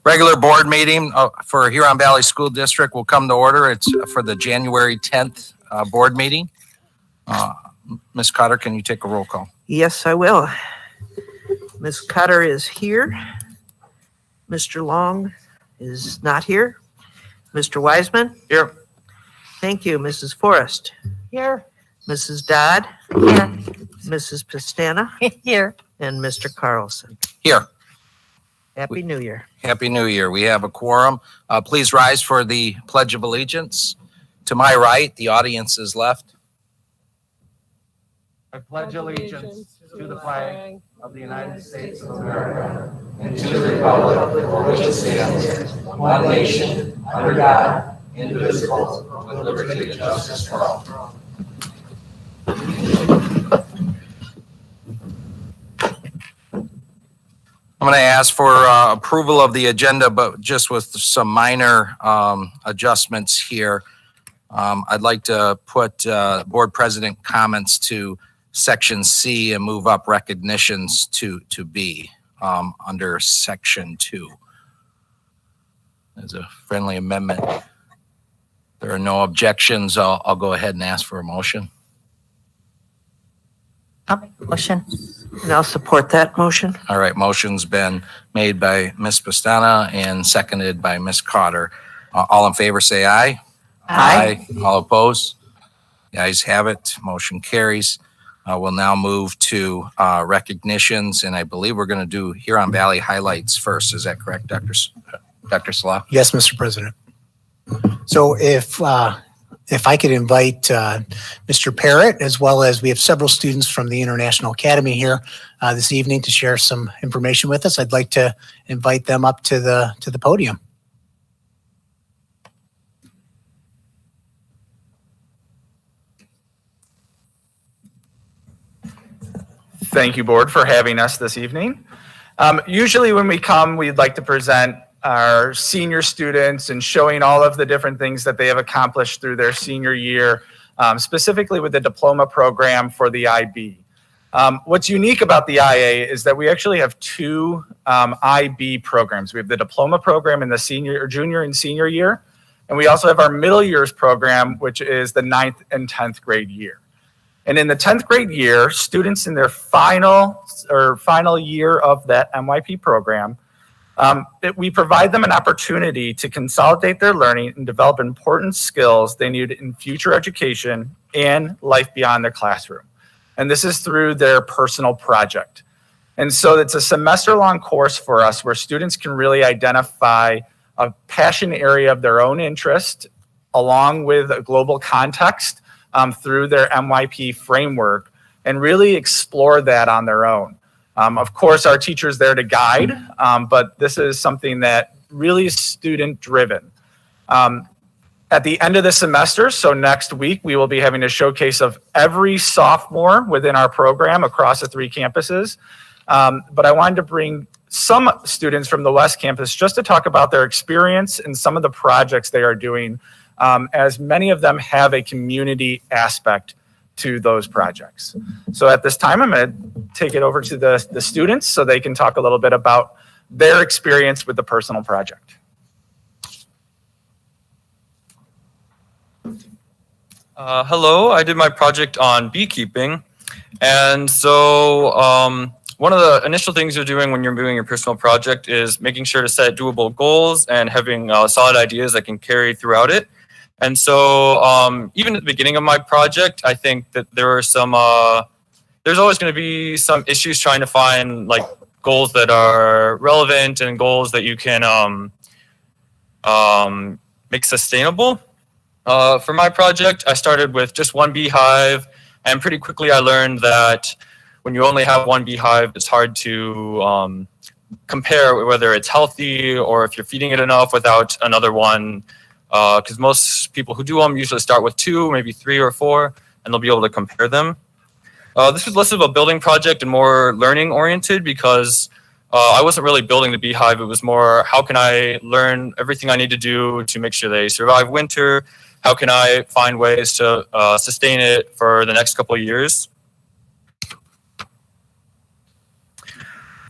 Regular board meeting for Huron Valley School District will come to order. It's for the January 10th board meeting. Ms. Cotter, can you take a roll call? Yes, I will. Ms. Cotter is here. Mr. Long is not here. Mr. Wiseman? Here. Thank you. Mrs. Forrest? Here. Mrs. Dodd? Here. Mrs. Pastana? Here. And Mr. Carlson. Here. Happy New Year. Happy New Year. We have a quorum. Please rise for the Pledge of Allegiance. To my right, the audience is left. I pledge allegiance to the flag of the United States of America and to the republic for which it stands, one nation, under God, indivisible, with liberty and justice for all. I'm going to ask for approval of the agenda, but just with some minor adjustments here. I'd like to put board president comments to section C and move up recognitions to B under section 2. As a friendly amendment. If there are no objections, I'll go ahead and ask for a motion. I'll make the motion. And I'll support that motion. All right, motion's been made by Ms. Pastana and seconded by Ms. Cotter. All in favor say aye. Aye. All opposed? The ayes have it. Motion carries. We'll now move to recognitions, and I believe we're going to do Huron Valley highlights first. Is that correct, Dr. Salah? Yes, Mr. President. So if I could invite Mr. Parrott, as well as we have several students from the International Academy here this evening to share some information with us, I'd like to invite them up to the podium. Thank you, board, for having us this evening. Usually when we come, we'd like to present our senior students and showing all of the different things that they have accomplished through their senior year, specifically with the diploma program for the IB. What's unique about the IA is that we actually have two IB programs. We have the diploma program in the junior and senior year, and we also have our middle years program, which is the 9th and 10th grade year. And in the 10th grade year, students in their final year of that MYP program, we provide them an opportunity to consolidate their learning and develop important skills they need in future education and life beyond their classroom. And this is through their personal project. And so it's a semester-long course for us where students can really identify a passion area of their own interest along with a global context through their MYP framework and really explore that on their own. Of course, our teacher's there to guide, but this is something that really is student-driven. At the end of the semester, so next week, we will be having a showcase of every sophomore within our program across the 3 campuses. But I wanted to bring some students from the West Campus just to talk about their experience and some of the projects they are doing, as many of them have a community aspect to those projects. So at this time, I'm going to take it over to the students so they can talk a little bit about their experience with the personal project. Hello, I did my project on beekeeping. And so one of the initial things you're doing when you're doing your personal project is making sure to set doable goals and having solid ideas that can carry throughout it. And so even at the beginning of my project, I think that there are some, there's always going to be some issues trying to find like goals that are relevant and goals that you can make sustainable. For my project, I started with just one beehive, and pretty quickly I learned that when you only have one beehive, it's hard to compare whether it's healthy or if you're feeding it enough without another one. Because most people who do them usually start with 2, maybe 3 or 4, and they'll be able to compare them. This was less of a building project and more learning oriented because I wasn't really building the beehive. It was more, how can I learn everything I need to do to make sure they survive winter? How can I find ways to sustain it for the next couple of years?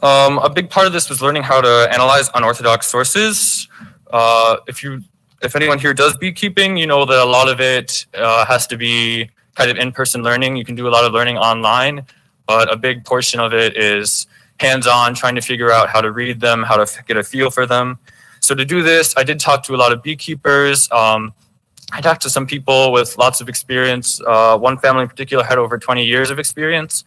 A big part of this was learning how to analyze unorthodox sources. If anyone here does beekeeping, you know that a lot of it has to be kind of in-person learning. You can do a lot of learning online, but a big portion of it is hands-on, trying to figure out how to read them, how to get a feel for them. So to do this, I did talk to a lot of beekeepers. I talked to some people with lots of experience. One family in particular had over 20 years of experience.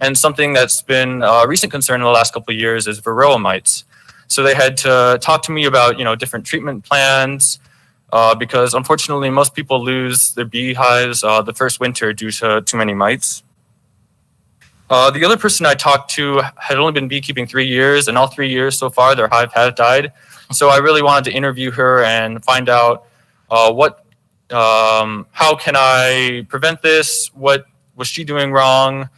And something that's been a recent concern in the last couple of years is varroa mites. So they had to talk to me about, different treatment plans, because unfortunately most people lose their beehives the first winter due to too many mites. The other person I talked to had only been beekeeping 3 years, and all 3 years so far their hive had died. So I really wanted to interview her and find out how can I prevent this? What was she doing wrong?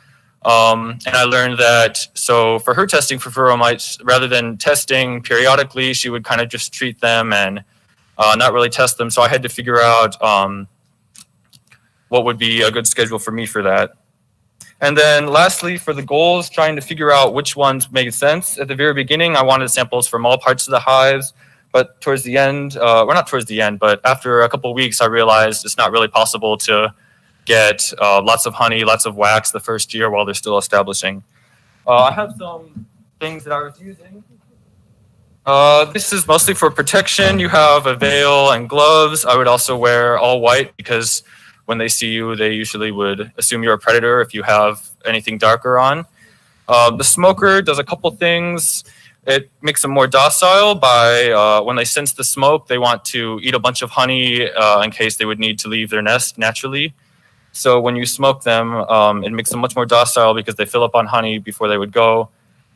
And I learned that, so for her testing for varroa mites, rather than testing periodically, she would kind of just treat them and not really test them. So I had to figure out what would be a good schedule for me for that. And then lastly, for the goals, trying to figure out which ones made sense. At the very beginning, I wanted samples from all parts of the hives, but towards the end, not towards the end, but after a couple of weeks, I realized it's not really possible to get lots of honey, lots of wax the first year while they're still establishing. I have some things that I was using. This is mostly for protection. You have a veil and gloves. I would also wear all white because when they see you, they usually would assume you're a predator if you have anything darker on. The smoker does a couple things. It makes them more docile by when they sense the smoke, they want to eat a bunch of honey in case they would need to leave their nest naturally. So when you smoke them, it makes them much more docile because they fill up on honey before they would go.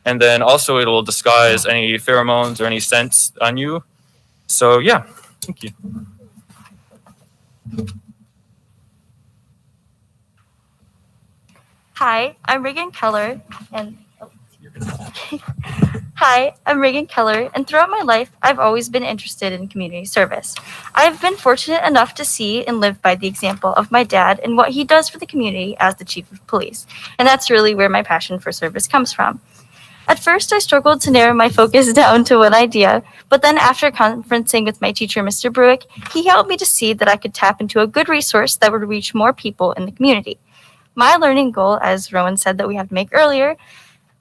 And then also it will disguise any pheromones or any scents on you. So yeah, thank you. Hi, I'm Reagan Keller, and Hi, I'm Reagan Keller, and throughout my life, I've always been interested in community service. I've been fortunate enough to see and live by the example of my dad and what he does for the community as the chief of police, and that's really where my passion for service comes from. At first, I struggled to narrow my focus down to one idea, but then after conferencing with my teacher, Mr. Bruick, he helped me to see that I could tap into a good resource that would reach more people in the community. My learning goal, as Rowan said that we have to make earlier,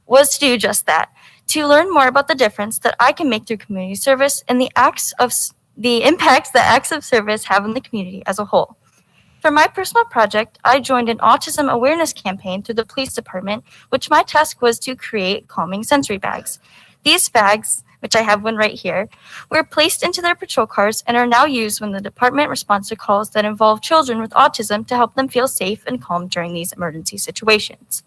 was to do just that, to learn more about the difference that I can make through community service and the impacts that acts of service have on the community as a whole. For my personal project, I joined an autism awareness campaign through the police department, which my task was to create calming sensory bags. These bags, which I have one right here, were placed into their patrol cars and are now used when the department responds to calls that involve children with autism to help them feel safe and calm during these emergency situations.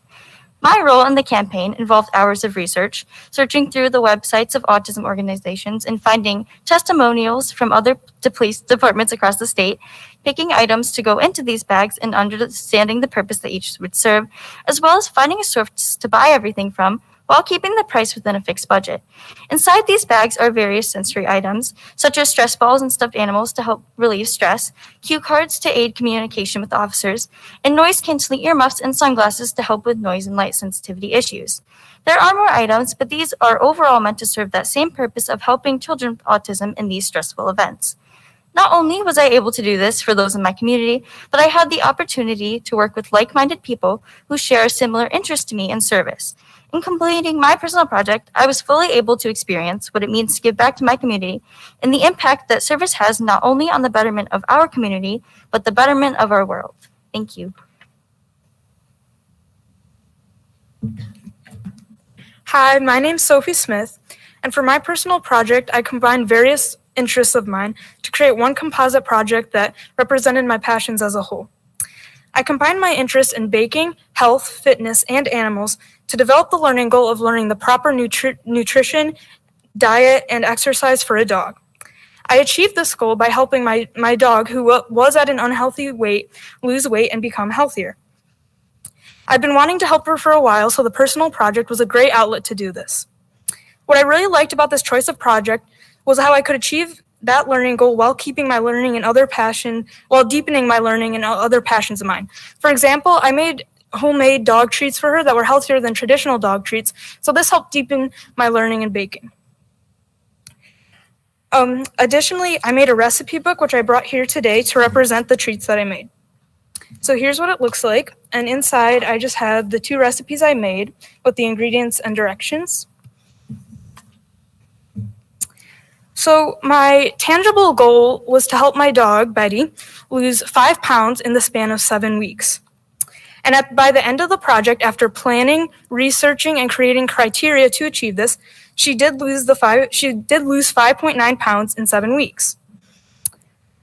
My role in the campaign involved hours of research, searching through the websites of autism organizations and finding testimonials from other police departments across the state, picking items to go into these bags and understanding the purpose that each would serve, as well as finding a source to buy everything from while keeping the price within a fixed budget. Inside these bags are various sensory items, such as stress balls and stuffed animals to help relieve stress, cue cards to aid communication with officers, and noise-canceling earmuffs and sunglasses to help with noise and light sensitivity issues. There are more items, but these are overall meant to serve that same purpose of helping children with autism in these stressful events. Not only was I able to do this for those in my community, but I had the opportunity to work with like-minded people who share a similar interest to me in service. In completing my personal project, I was fully able to experience what it means to give back to my community and the impact that service has not only on the betterment of our community, but the betterment of our world. Thank you. Hi, my name's Sophie Smith, and for my personal project, I combined various interests of mine to create one composite project that represented my passions as a whole. I combined my interests in baking, health, fitness, and animals to develop the learning goal of learning the proper nutrition, diet, and exercise for a dog. I achieved this goal by helping my dog, who was at an unhealthy weight, lose weight and become healthier. I've been wanting to help her for a while, so the personal project was a great outlet to do this. What I really liked about this choice of project was how I could achieve that learning goal while keeping my learning and other passion, while deepening my learning and other passions of mine. For example, I made homemade dog treats for her that were healthier than traditional dog treats. So this helped deepen my learning in baking. Additionally, I made a recipe book, which I brought here today to represent the treats that I made. So here's what it looks like. And inside, I just have the 2 recipes I made with the ingredients and directions. So my tangible goal was to help my dog, Betty, lose 5 pounds in the span of 7 weeks. And by the end of the project, after planning, researching, and creating criteria to achieve this, she did lose 5.9 pounds in 7 weeks.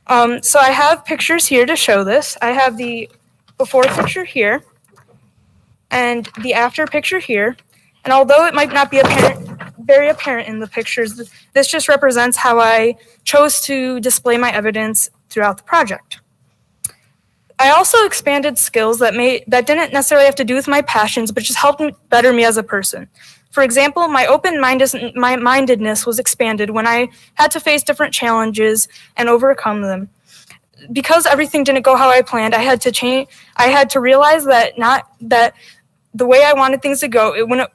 So I have pictures here to show this. I have the before picture here and the after picture here. And although it might not be very apparent in the pictures, this just represents how I chose to display my evidence throughout the project. I also expanded skills that didn't necessarily have to do with my passions, but just helped better me as a person. For example, my open-mindedness was expanded when I had to face different challenges and overcome them. Because everything didn't go how I planned, I had to realize that the way I wanted things to go, it wouldn't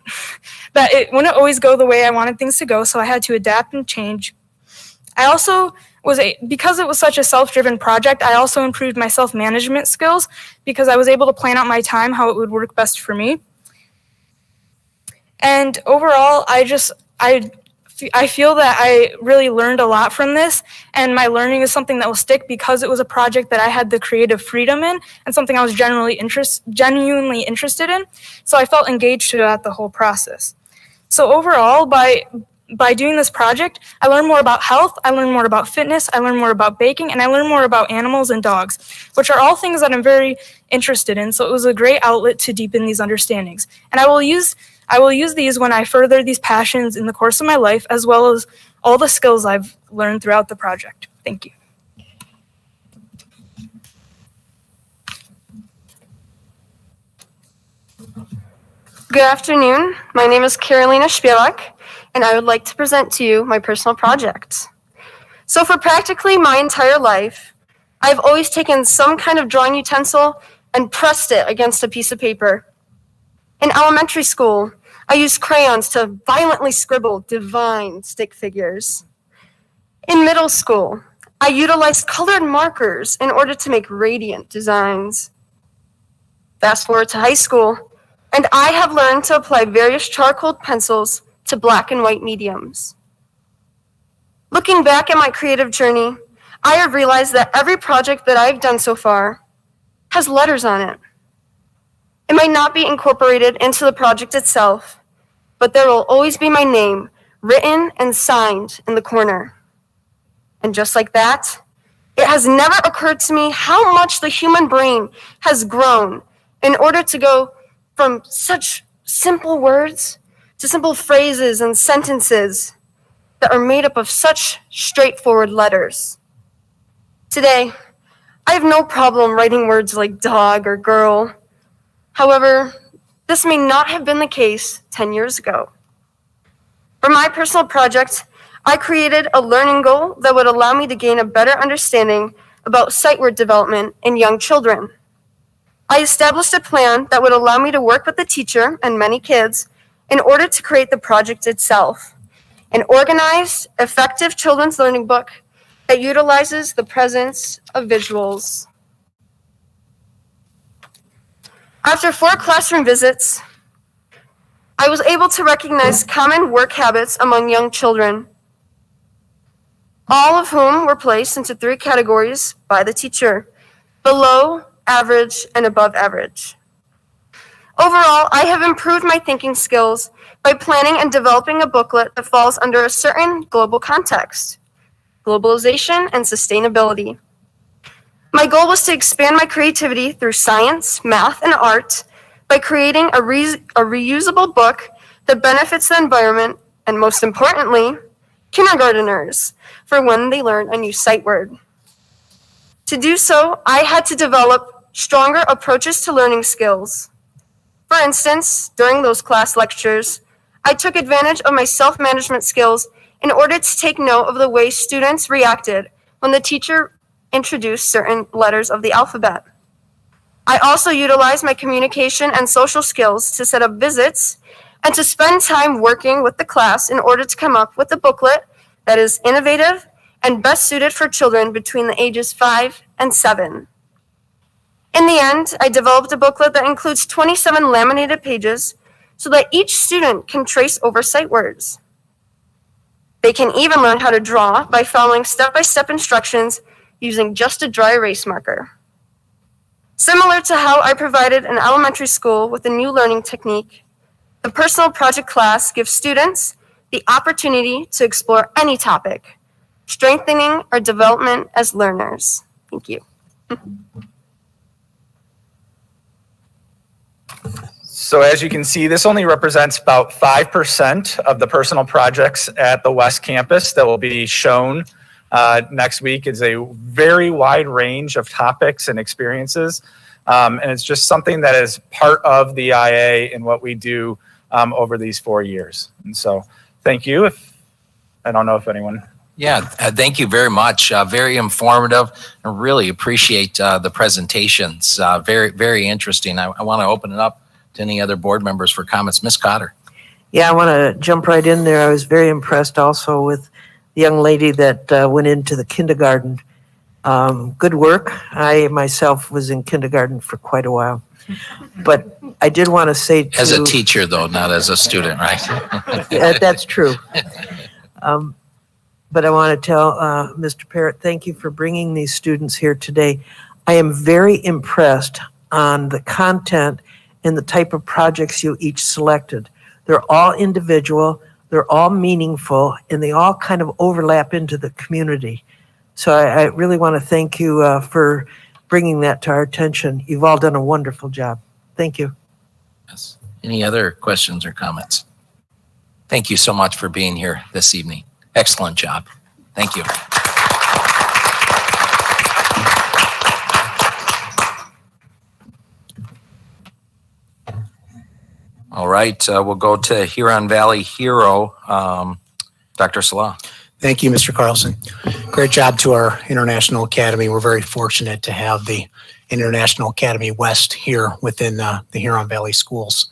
always go the way I wanted things to go, so I had to adapt and change. Because it was such a self-driven project, I also improved my self-management skills because I was able to plan out my time, how it would work best for me. And overall, I feel that I really learned a lot from this, and my learning is something that will stick because it was a project that I had the creative freedom in and something I was genuinely interested in. So I felt engaged throughout the whole process. So overall, by doing this project, I learned more about health, I learned more about fitness, I learned more about baking, and I learned more about animals and dogs, which are all things that I'm very interested in. So it was a great outlet to deepen these understandings. And I will use these when I further these passions in the course of my life, as well as all the skills I've learned throughout the project. Thank you. Good afternoon. My name is Carolina Spielak, and I would like to present to you my personal project. So for practically my entire life, I've always taken some kind of drawing utensil and pressed it against a piece of paper. In elementary school, I used crayons to violently scribble divine stick figures. In middle school, I utilized colored markers in order to make radiant designs. Fast forward to high school, and I have learned to apply various charcoal pencils to black and white mediums. Looking back at my creative journey, I have realized that every project that I've done so far has letters on it. It might not be incorporated into the project itself, but there will always be my name written and signed in the corner. And just like that, it has never occurred to me how much the human brain has grown in order to go from such simple words to simple phrases and sentences that are made up of such straightforward letters. Today, I have no problem writing words like dog or girl. However, this may not have been the case 10 years ago. For my personal project, I created a learning goal that would allow me to gain a better understanding about sight word development in young children. I established a plan that would allow me to work with the teacher and many kids in order to create the project itself, an organized, effective children's learning book that utilizes the presence of visuals. After 4 classroom visits, I was able to recognize common work habits among young children, all of whom were placed into 3 categories by the teacher: below, average, and above average. Overall, I have improved my thinking skills by planning and developing a booklet that falls under a certain global context: globalization and sustainability. My goal was to expand my creativity through science, math, and art by creating a reusable book that benefits the environment and, most importantly, kindergarteners for when they learn a new sight word. To do so, I had to develop stronger approaches to learning skills. For instance, during those class lectures, I took advantage of my self-management skills in order to take note of the way students reacted when the teacher introduced certain letters of the alphabet. I also utilize my communication and social skills to set up visits and to spend time working with the class in order to come up with a booklet that is innovative and best suited for children between the ages 5 and 7. In the end, I developed a booklet that includes 27 laminated pages so that each student can trace over sight words. They can even learn how to draw by following step-by-step instructions using just a dry erase marker. Similar to how I provided an elementary school with a new learning technique, the personal project class gives students the opportunity to explore any topic, strengthening our development as learners. Thank you. So as you can see, this only represents about 5% of the personal projects at the West Campus that will be shown next week. It's a very wide range of topics and experiences. And it's just something that is part of the IA and what we do over these 4 years. And so thank you. I don't know if anyone. Yeah, thank you very much. Very informative. I really appreciate the presentations. Very, very interesting. I want to open it up to any other board members for comments. Ms. Cotter. Yeah, I want to jump right in there. I was very impressed also with the young lady that went into the kindergarten. Good work. I myself was in kindergarten for quite a while. But I did want to say to... As a teacher, though, not as a student, right? That's true. But I want to tell Mr. Parrott, thank you for bringing these students here today. I am very impressed on the content and the type of projects you each selected. They're all individual, they're all meaningful, and they all kind of overlap into the community. So I really want to thank you for bringing that to our attention. You've all done a wonderful job. Thank you. Yes. Any other questions or comments? Thank you so much for being here this evening. Excellent job. Thank you. All right, we'll go to Huron Valley Hero, Dr. Salah. Thank you, Mr. Carlson. Great job to our International Academy. We're very fortunate to have the International Academy West here within the Huron Valley Schools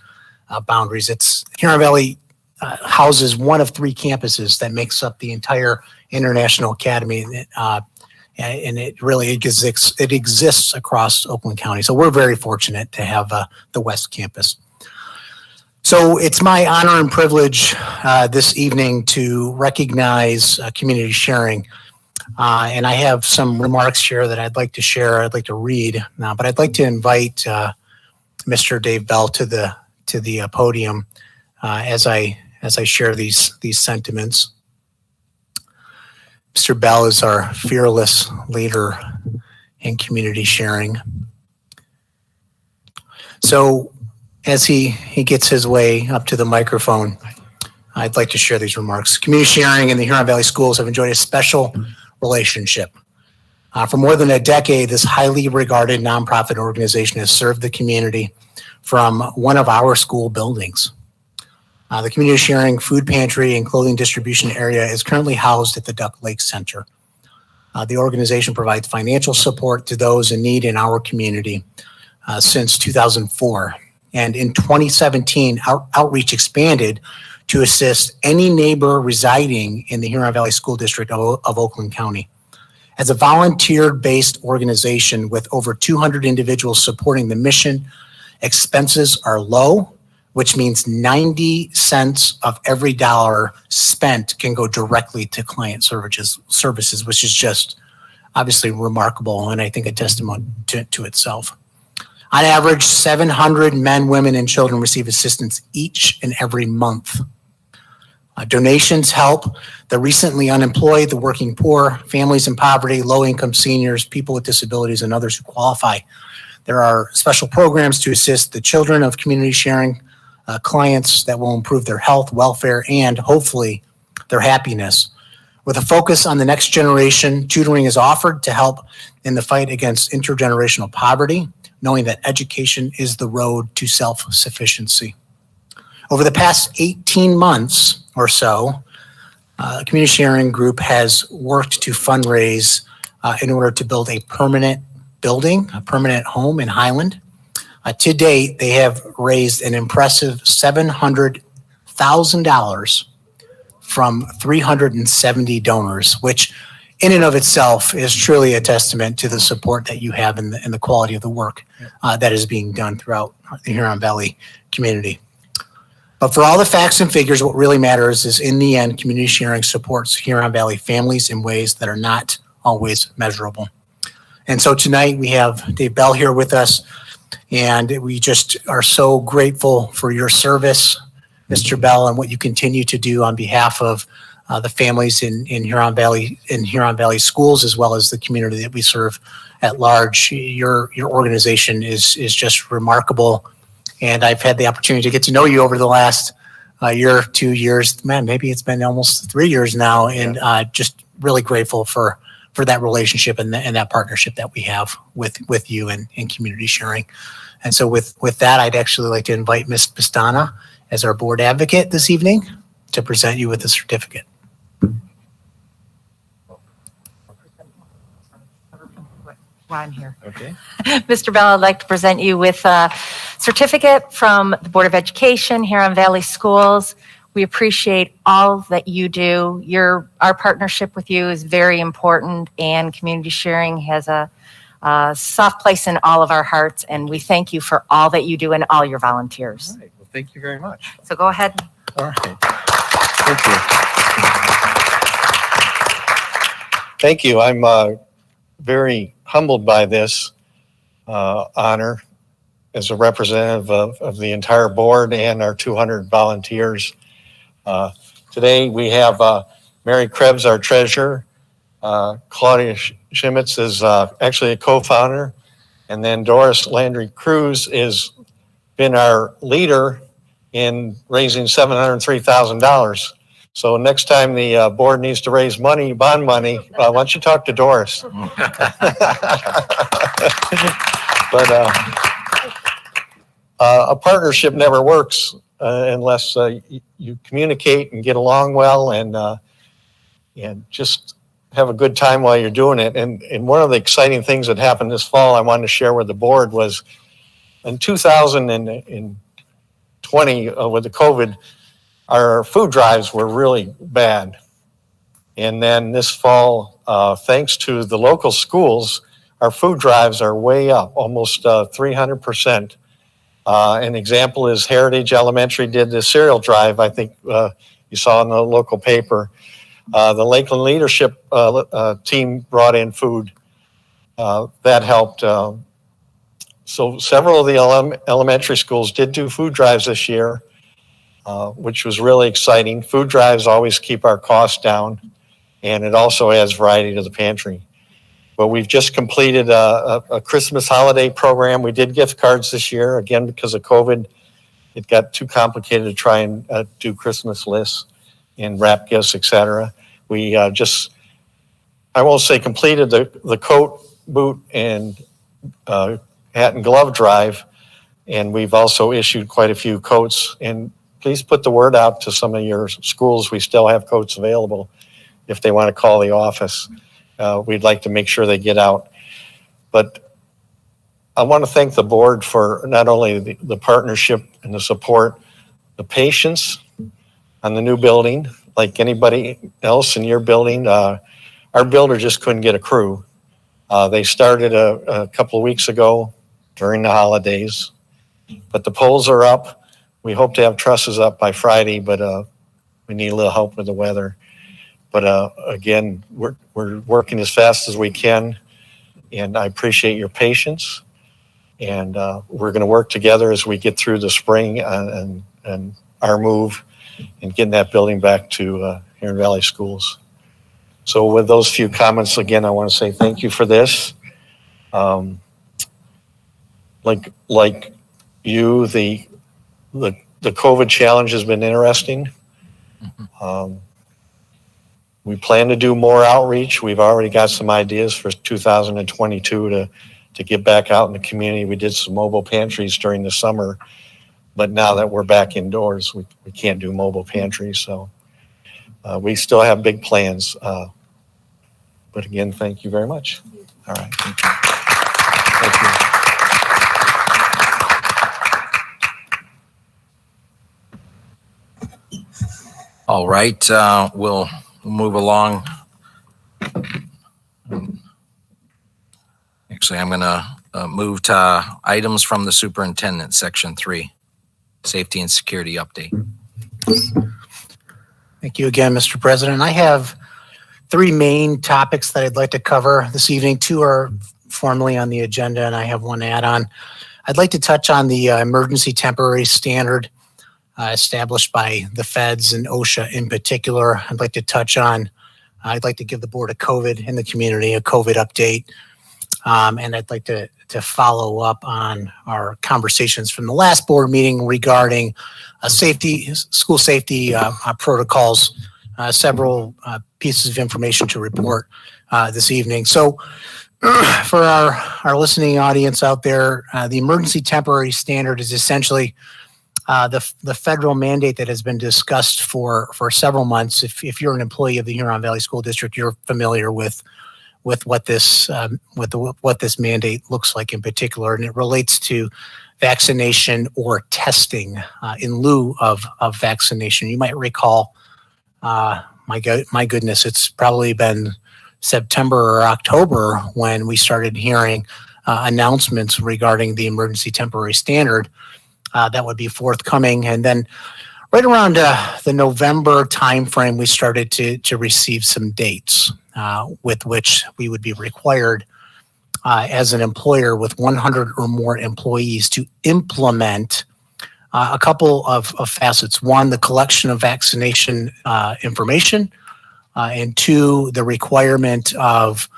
boundaries. Huron Valley houses one of 3 campuses that makes up the entire International Academy, and it really exists across Oakland County. So we're very fortunate to have the West Campus. So it's my honor and privilege this evening to recognize community sharing. And I have some remarks here that I'd like to share. I'd like to read now, but I'd like to invite Mr. Dave Bell to the podium as I share these sentiments. Mr. Bell is our fearless leader in community sharing. So as he gets his way up to the microphone, I'd like to share these remarks. Community sharing and the Huron Valley Schools have enjoyed a special relationship. For more than a decade, this highly regarded nonprofit organization has served the community from one of our school buildings. The community sharing food pantry and clothing distribution area is currently housed at the Duck Lake Center. The organization provides financial support to those in need in our community since 2004. And in 2017, our outreach expanded to assist any neighbor residing in the Huron Valley School District of Oakland County. As a volunteer-based organization with over 200 individuals supporting the mission, expenses are low, which means 90 cents of every dollar spent can go directly to client services, which is just obviously remarkable and I think a testament to itself. On average, 700 men, women, and children receive assistance each and every month. Donations help the recently unemployed, the working poor, families in poverty, low-income seniors, people with disabilities, and others who qualify. There are special programs to assist the children of community sharing clients that will improve their health, welfare, and hopefully their happiness. With a focus on the next generation, tutoring is offered to help in the fight against intergenerational poverty, knowing that education is the road to self-sufficiency. Over the past 18 months or so, the Community Sharing Group has worked to fundraise in order to build a permanent building, a permanent home in Highland. To date, they have raised an impressive $700,000 from 370 donors, which in and of itself is truly a testament to the support that you have and the quality of the work that is being done throughout the Huron Valley community. But for all the facts and figures, what really matters is in the end, community sharing supports Huron Valley families in ways that are not always measurable. And so tonight we have Dave Bell here with us, and we just are so grateful for your service, Mr. Bell, and what you continue to do on behalf of the families in Huron Valley schools, as well as the community that we serve at large. Your organization is just remarkable, and I've had the opportunity to get to know you over the last year, 2 years. Man, maybe it's been almost 3 years now, and just really grateful for that relationship and that partnership that we have with you and community sharing. And so with that, I'd actually like to invite Ms. Pastana as our board advocate this evening to present you with the certificate. I'm here. Okay. Mr. Bell, I'd like to present you with a certificate from the Board of Education, Huron Valley Schools. We appreciate all that you do. Our partnership with you is very important, and community sharing has a soft place in all of our hearts, and we thank you for all that you do and all your volunteers. All right. Well, thank you very much. So go ahead. All right. Thank you. Thank you. I'm very humbled by this honor as a representative of the entire board and our 200 volunteers. Today we have Mary Krebs, our treasurer. Claudia Shimitz is actually a co-founder. And then Doris Landry Cruz has been our leader in raising $703,000. So next time the board needs to raise money, bond money, why don't you talk to Doris? But a partnership never works unless you communicate and get along well and just have a good time while you're doing it. And one of the exciting things that happened this fall I wanted to share with the board was in 2020 with the COVID, our food drives were really bad. And then this fall, thanks to the local schools, our food drives are way up, almost 300%. An example is Heritage Elementary did the cereal drive, I think you saw in the local paper. The Lakeland Leadership team brought in food. That helped. So several of the elementary schools did do food drives this year, which was really exciting. Food drives always keep our costs down, and it also adds variety to the pantry. But we've just completed a Christmas holiday program. We did gift cards this year. Again, because of COVID, it got too complicated to try and do Christmas lists and wrap gifts, etc. We I won't say completed the coat, boot, and hat and glove drive. And we've also issued quite a few coats. And please put the word out to some of your schools. We still have coats available if they want to call the office. We'd like to make sure they get out. But I want to thank the board for not only the partnership and the support, the patience on the new building. Like anybody else in your building, our builder just couldn't get a crew. They started a couple of weeks ago during the holidays, but the poles are up. We hope to have trusses up by Friday, but we need a little help with the weather. But again, we're working as fast as we can, and I appreciate your patience. And we're going to work together as we get through the spring and our move and getting that building back to Huron Valley Schools. So with those few comments, again, I want to say thank you for this. Like you, the COVID challenge has been interesting. We plan to do more outreach. We've already got some ideas for 2022 to get back out in the community. We did some mobile pantries during the summer, but now that we're back indoors, we can't do mobile pantries. So we still have big plans. But again, thank you very much. All right. Thank you. Thank you. All right, we'll move along. Actually, I'm going to move to items from the superintendent, section 3, safety and security update. Thank you again, Mr. President. I have 3 main topics that I'd like to cover this evening. 2 are formally on the agenda, and I have 1 add-on. I'd like to touch on the emergency temporary standard established by the feds and OSHA in particular. I'd like to touch on, I'd like to give the board a COVID in the community, a COVID update. And I'd like to follow up on our conversations from the last board meeting regarding school safety protocols, several pieces of information to report this evening. So for our listening audience out there, the emergency temporary standard is essentially the federal mandate that has been discussed for several months. If you're an employee of the Huron Valley School District, you're familiar with what this what this mandate looks like in particular, and it relates to vaccination or testing in lieu of vaccination. You might recall, my goodness, it's probably been September or October when we started hearing announcements regarding the emergency temporary standard that would be forthcoming, and then right around the November timeframe, we started to receive some dates with which we would be required as an employer with 100 or more employees to implement a couple of facets. 1, the collection of vaccination information, and 2, the requirement of,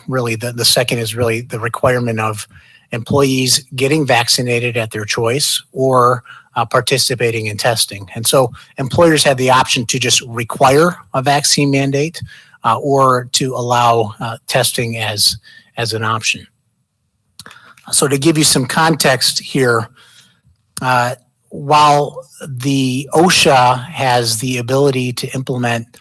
really the second is really the requirement of employees getting vaccinated at their choice or participating in testing. And so employers have the option to just require a vaccine mandate or to allow testing as an option. So to give you some context here, while the OSHA has the ability to implement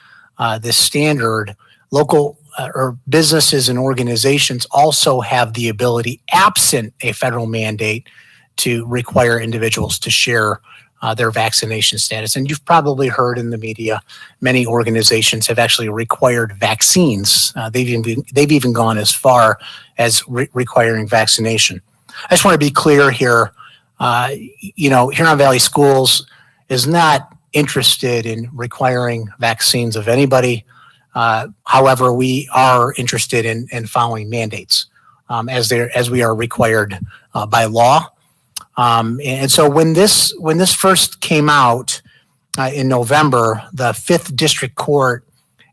this standard, local or businesses and organizations also have the ability, absent a federal mandate, to require individuals to share their vaccination status. And you've probably heard in the media, many organizations have actually required vaccines. They've even gone as far as requiring vaccination. I just want to be clear here. Huron Valley Schools is not interested in requiring vaccines of anybody. However, we are interested in following mandates as we are required by law. And so when this first came out in November, the 5th District Court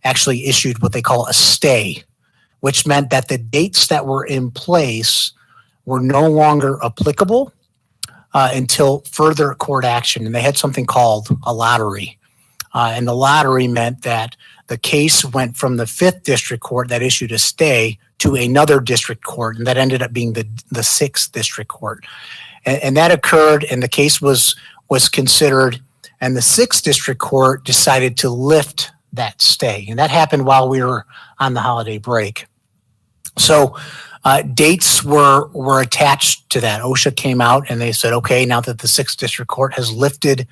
actually issued what they call a stay, which meant that the dates that were in place were no longer applicable until further court action. And they had something called a lottery. And the lottery meant that the case went from the 5th District Court that issued a stay to another district court, and that ended up being the 6th District Court. And that occurred, and the case was considered, and the 6th District Court decided to lift that stay. And that happened while we were on the holiday break. So dates were attached to that. OSHA came out and they said, okay, now that the 6th District Court has lifted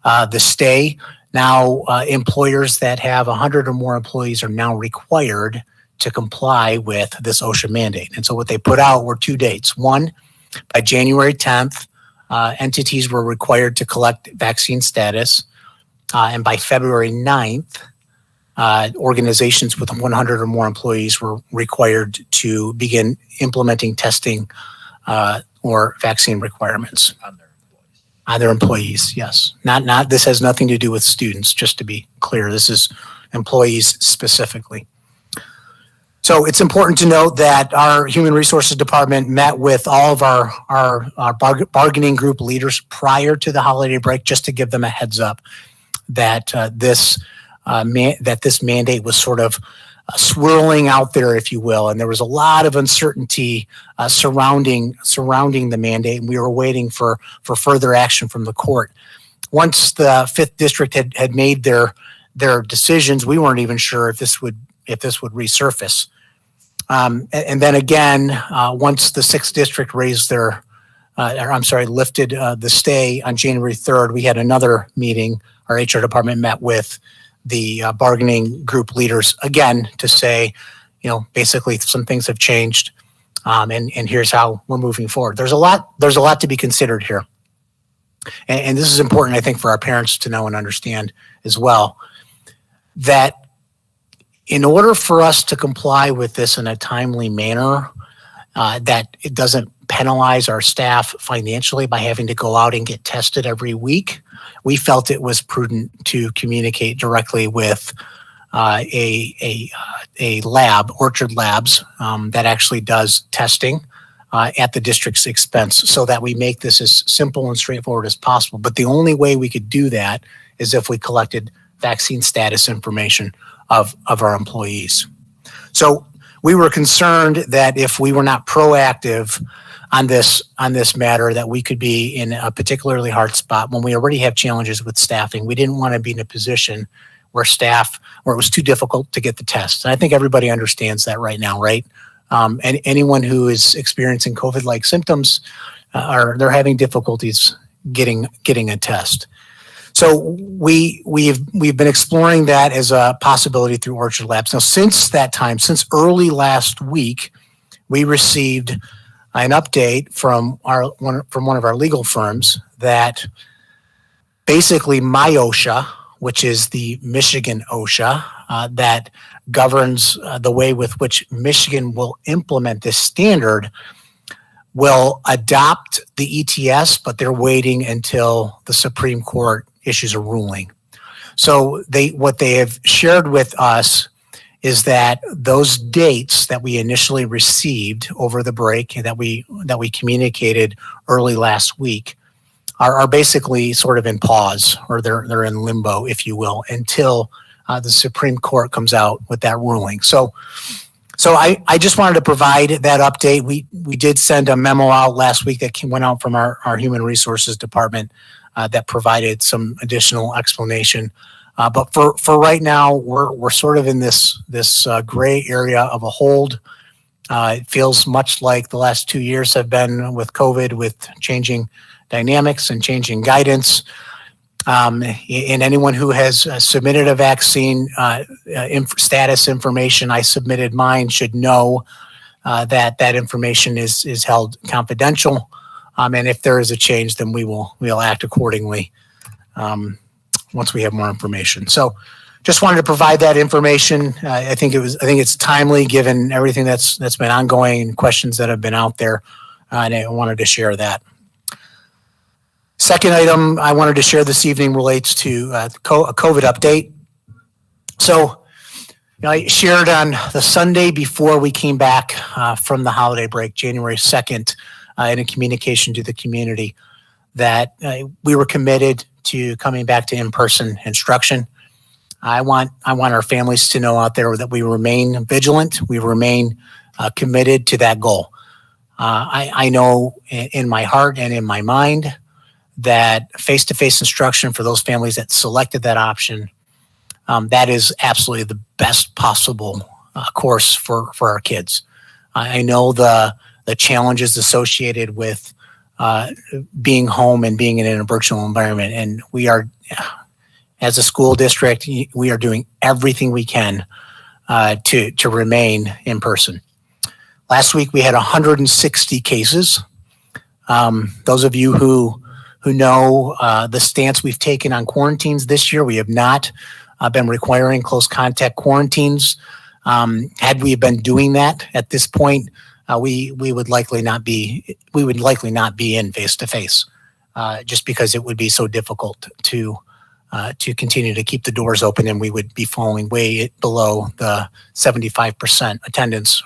the stay, now employers that have 100 or more employees are now required to comply with this OSHA mandate. And so what they put out were 2 dates. 1, by January 10th, entities were required to collect vaccine status. And by February 9th, organizations with 100 or more employees were required to begin implementing testing or vaccine requirements. On their employees, yes. Not. This has nothing to do with students, just to be clear. This is employees specifically. So it's important to note that our Human Resources Department met with all of our bargaining group leaders prior to the holiday break, just to give them a heads up that this mandate was sort of swirling out there, if you will, and there was a lot of uncertainty surrounding the mandate, and we were waiting for further action from the court. Once the 5th District had made their decisions, we weren't even sure if this would resurface. And then again, once the 6th District lifted the stay on January 3rd, we had another meeting, our HR department met with the bargaining group leaders again to say, basically some things have changed, and here's how we're moving forward. There's a lot to be considered here. And this is important, I think, for our parents to know and understand as well, that in order for us to comply with this in a timely manner, that it doesn't penalize our staff financially by having to go out and get tested every week, we felt it was prudent to communicate directly with a lab, Orchard Labs, that actually does testing at the district's expense, so that we make this as simple and straightforward as possible. But the only way we could do that is if we collected vaccine status information of our employees. So we were concerned that if we were not proactive on this matter, that we could be in a particularly hard spot when we already have challenges with staffing. We didn't want to be in a position where it was too difficult to get the tests. And I think everybody understands that right now, right? And anyone who is experiencing COVID-like symptoms, they're having difficulties getting a test. So we've been exploring that as a possibility through Orchard Labs. Now, since that time, since early last week, we received an update from one of our legal firms that basically MIOSHA, which is the Michigan OSHA, that governs the way with which Michigan will implement this standard, will adopt the ETS, but they're waiting until the Supreme Court issues a ruling. So what they have shared with us is that those dates that we initially received over the break that we communicated early last week are basically sort of in pause, or they're in limbo, if you will, until the Supreme Court comes out with that ruling. So I just wanted to provide that update. We did send a memo out last week that went out from our Human Resources Department that provided some additional explanation. But for right now, we're sort of in this gray area of a hold. It feels much like the last 2 years have been with COVID, with changing dynamics and changing guidance. And anyone who has submitted a vaccine status information, I submitted mine, should know that information is held confidential. And if there is a change, then we'll act accordingly once we have more information. So just wanted to provide that information. I think it's timely given everything that's been ongoing and questions that have been out there. And I wanted to share that. Second item I wanted to share this evening relates to a COVID update. So, I shared on the Sunday before we came back from the holiday break, January 2nd, in a communication to the community, that we were committed to coming back to in-person instruction. I want our families to know out there that we remain vigilant. We remain committed to that goal. I know in my heart and in my mind that face-to-face instruction for those families that selected that option, that is absolutely the best possible course for our kids. I know the challenges associated with being home and being in a virtual environment, and we are, as a school district, we are doing everything we can to remain in person. Last week we had 160 cases. Those of you who know the stance we've taken on quarantines this year, we have not been requiring close contact quarantines. Had we been doing that at this point, we would likely not be in face to face, just because it would be so difficult to continue to keep the doors open, and we would be falling way below the 75% attendance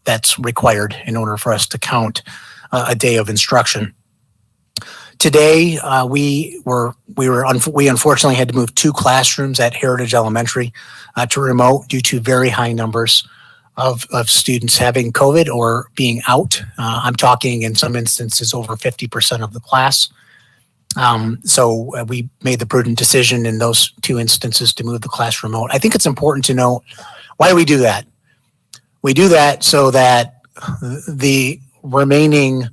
that's required in order for us to count a day of instruction. Today, we unfortunately had to move 2 classrooms at Heritage Elementary to remote due to very high numbers of students having COVID or being out. I'm talking in some instances over 50% of the class. So we made the prudent decision in those 2 instances to move the class remote. I think it's important to know, why do we do that? We do that so that the remaining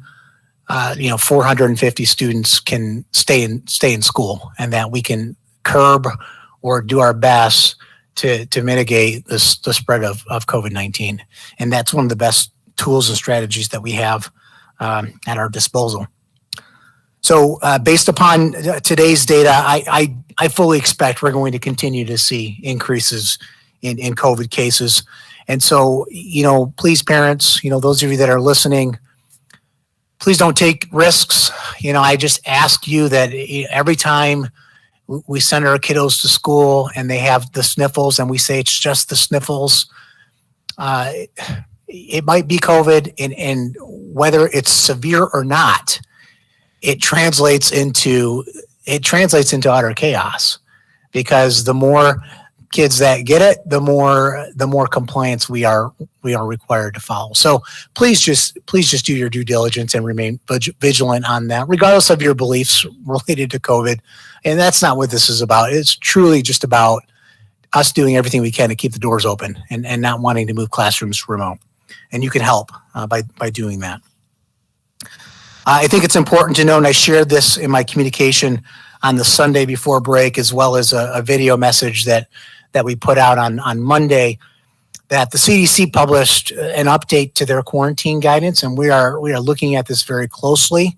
450 students can stay in school, and that we can curb or do our best to mitigate the spread of COVID-19. And that's one of the best tools and strategies that we have at our disposal. So based upon today's data, I fully expect we're going to continue to see increases in COVID cases. And so, please parents, those of you that are listening, please don't take risks. I just ask you that every time we send our kiddos to school and they have the sniffles and we say it's just the sniffles, it might be COVID, and whether it's severe or not, it translates into utter chaos, because the more kids that get it, the more compliance we are required to follow. So please just do your due diligence and remain vigilant on that, regardless of your beliefs related to COVID. And that's not what this is about. It's truly just about us doing everything we can to keep the doors open and not wanting to move classrooms remote. And you can help by doing that. I think it's important to know, and I shared this in my communication on the Sunday before break, as well as a video message that we put out on Monday, that the CDC published an update to their quarantine guidance, and we are looking at this very closely.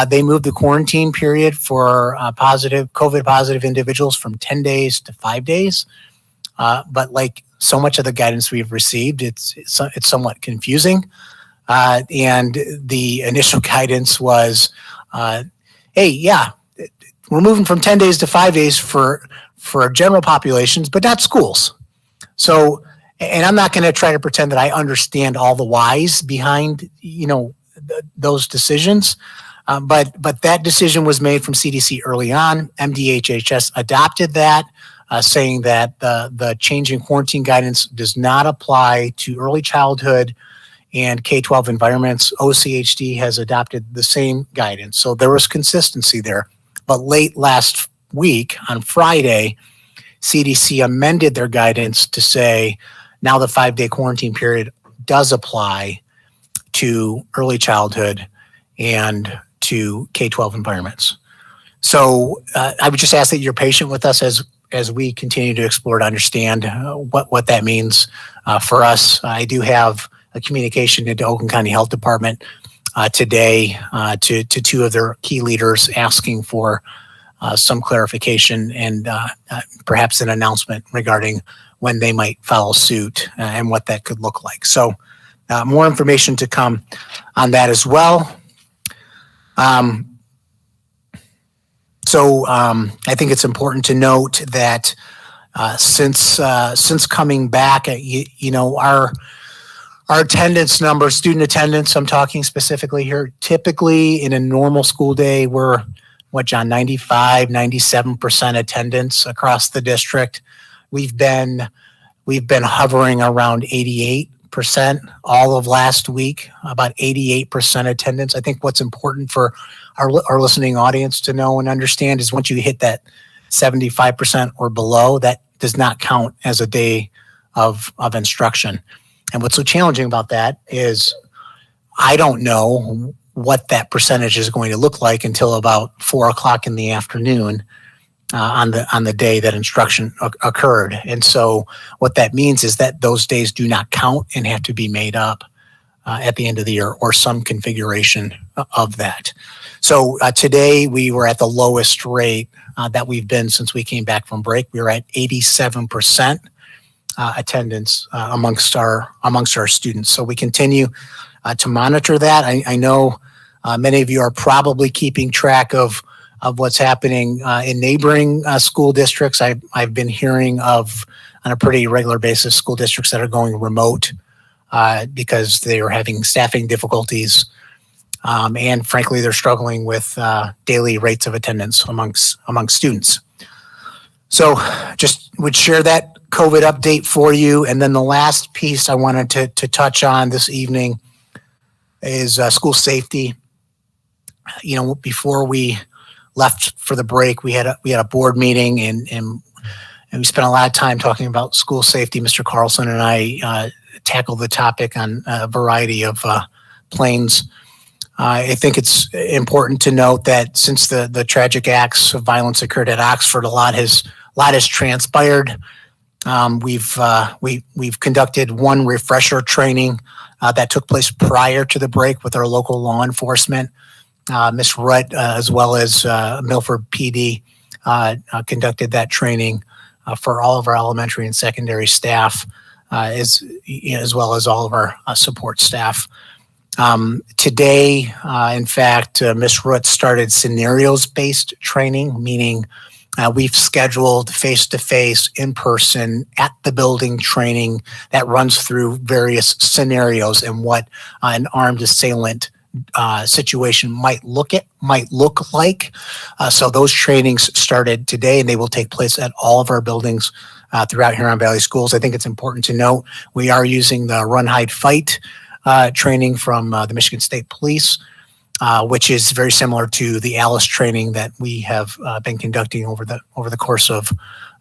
They moved the quarantine period for COVID positive individuals from 10 days to 5 days. But like so much of the guidance we've received, it's somewhat confusing. And the initial guidance was, hey, yeah, we're moving from 10 days to 5 days for general populations, but not schools. So, and I'm not going to try to pretend that I understand all the whys behind, those decisions. But that decision was made from CDC early on. MDHHS adopted that, saying that the change in quarantine guidance does not apply to early childhood and K-12 environments. OCHD has adopted the same guidance. So there was consistency there. But late last week, on Friday, CDC amended their guidance to say now the 5-day quarantine period does apply to early childhood and to K-12 environments. So I would just ask that you're patient with us as we continue to explore to understand what that means for us. I do have a communication into Oakland County Health Department today to two of their key leaders, asking for some clarification and perhaps an announcement regarding when they might follow suit and what that could look like. So more information to come on that as well. So I think it's important to note that since coming back, our attendance numbers, student attendance, I'm talking specifically here, typically in a normal school day, we're, 95, 97% attendance across the district. We've been hovering around 88% all of last week, about 88% attendance. I think what's important for our listening audience to know and understand is once you hit that 75% or below, that does not count as a day of instruction. And what's so challenging about that is I don't know what that percentage is going to look like until about 4 o'clock in the afternoon on the day that instruction occurred. And so what that means is that those days do not count and have to be made up at the end of the year, or some configuration of that. So today we were at the lowest rate that we've been since we came back from break. We were at 87% attendance amongst our students. So we continue to monitor that. I know many of you are probably keeping track of what's happening in neighboring school districts. I've been hearing of, on a pretty regular basis, school districts that are going remote because they are having staffing difficulties. And frankly, they're struggling with daily rates of attendance amongst students. So just would share that COVID update for you. And then the last piece I wanted to touch on this evening is school safety. Before we left for the break, we had a board meeting and we spent a lot of time talking about school safety. Mr. Carlson and I tackled the topic on a variety of planes. I think it's important to note that since the tragic acts of violence occurred at Oxford, a lot has transpired. We've conducted one refresher training that took place prior to the break with our local law enforcement. Ms. Rutt, as well as Milford PD, conducted that training for all of our elementary and secondary staff, as well as all of our support staff. Today, in fact, Ms. Rutt started scenarios-based training, meaning we've scheduled face-to-face, in-person, at the building training that runs through various scenarios and what an armed assailant situation might look like. So those trainings started today, and they will take place at all of our buildings throughout Huron Valley Schools. I think it's important to note we are using the Run, Hide, Fight training from the Michigan State Police, which is very similar to the ALICE training that we have been conducting over the course of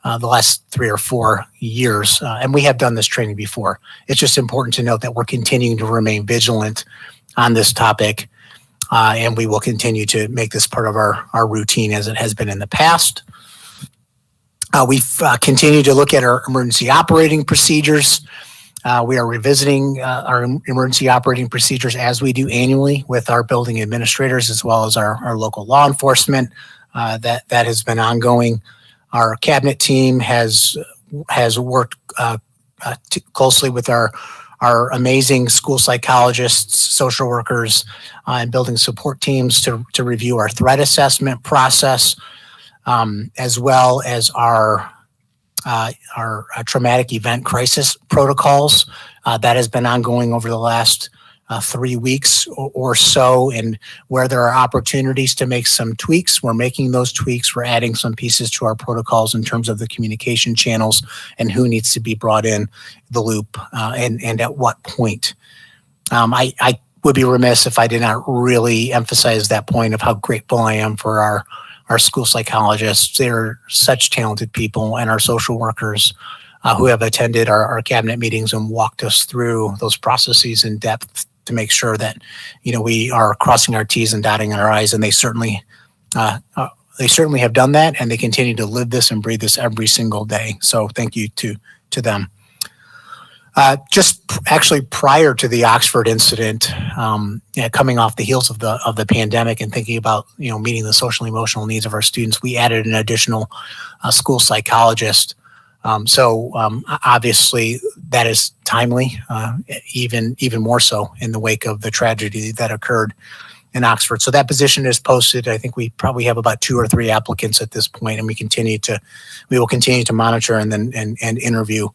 the last 3 or 4 years. And we have done this training before. It's just important to note that we're continuing to remain vigilant on this topic, and we will continue to make this part of our routine as it has been in the past. We've continued to look at our emergency operating procedures. We are revisiting our emergency operating procedures as we do annually with our building administrators as well as our local law enforcement. That has been ongoing. Our cabinet team has worked closely with our amazing school psychologists, social workers, and building support teams to review our threat assessment process, as well as our traumatic event crisis protocols. That has been ongoing over the last 3 weeks or so, and where there are opportunities to make some tweaks, we're making those tweaks. We're adding some pieces to our protocols in terms of the communication channels and who needs to be brought in the loop and at what point. I would be remiss if I did not really emphasize that point of how grateful I am for our school psychologists. They're such talented people, and our social workers who have attended our cabinet meetings and walked us through those processes in depth to make sure that, we are crossing our T's and dotting our I's, and they certainly have done that, and they continue to live this and breathe this every single day. So thank you to them. Just actually prior to the Oxford incident, coming off the heels of the pandemic and thinking about meeting the social and emotional needs of our students, we added an additional school psychologist. Obviously that is timely, even more so in the wake of the tragedy that occurred in Oxford. So that position is posted. I think we probably have about 2 or 3 applicants at this point, and we will continue to monitor and interview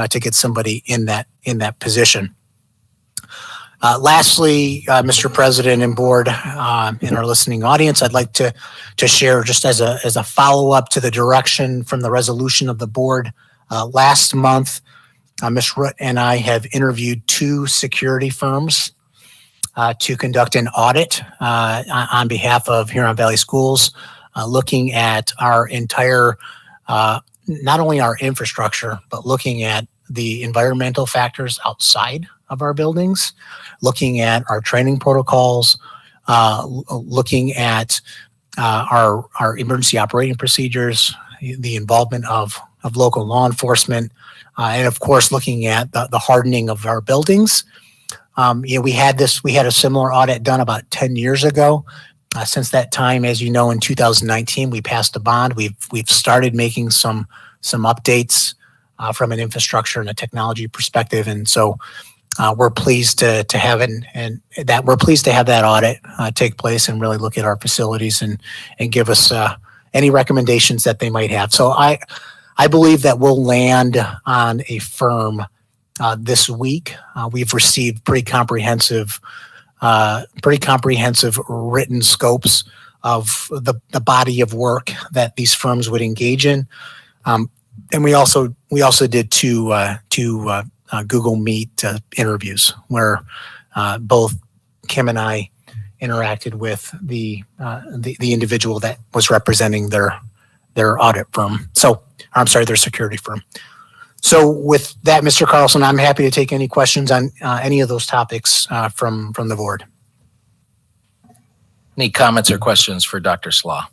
to get somebody in that position. Lastly, Mr. President and board, in our listening audience, I'd like to share just as a follow-up to the direction from the resolution of the board last month. Ms. Rutt and I have interviewed 2 security firms to conduct an audit on behalf of Huron Valley Schools, looking at our entire, not only our infrastructure, but looking at the environmental factors outside of our buildings, looking at our training protocols, looking at our emergency operating procedures, the involvement of local law enforcement, and of course, looking at the hardening of our buildings. We had a similar audit done about 10 years ago. Since that time, as you know, in 2019, we passed a bond. We've started making some updates from an infrastructure and a technology perspective, and so we're pleased to have that audit take place and really look at our facilities and give us any recommendations that they might have. So I believe that we'll land on a firm this week. We've received pretty comprehensive written scopes of the body of work that these firms would engage in. And we also did two Google Meet interviews where both Kim and I interacted with the individual that was representing their audit firm. So I'm sorry, their security firm. So with that, Mr. Carlson, I'm happy to take any questions on any of those topics from the board. Any comments or questions for Dr. Slaw?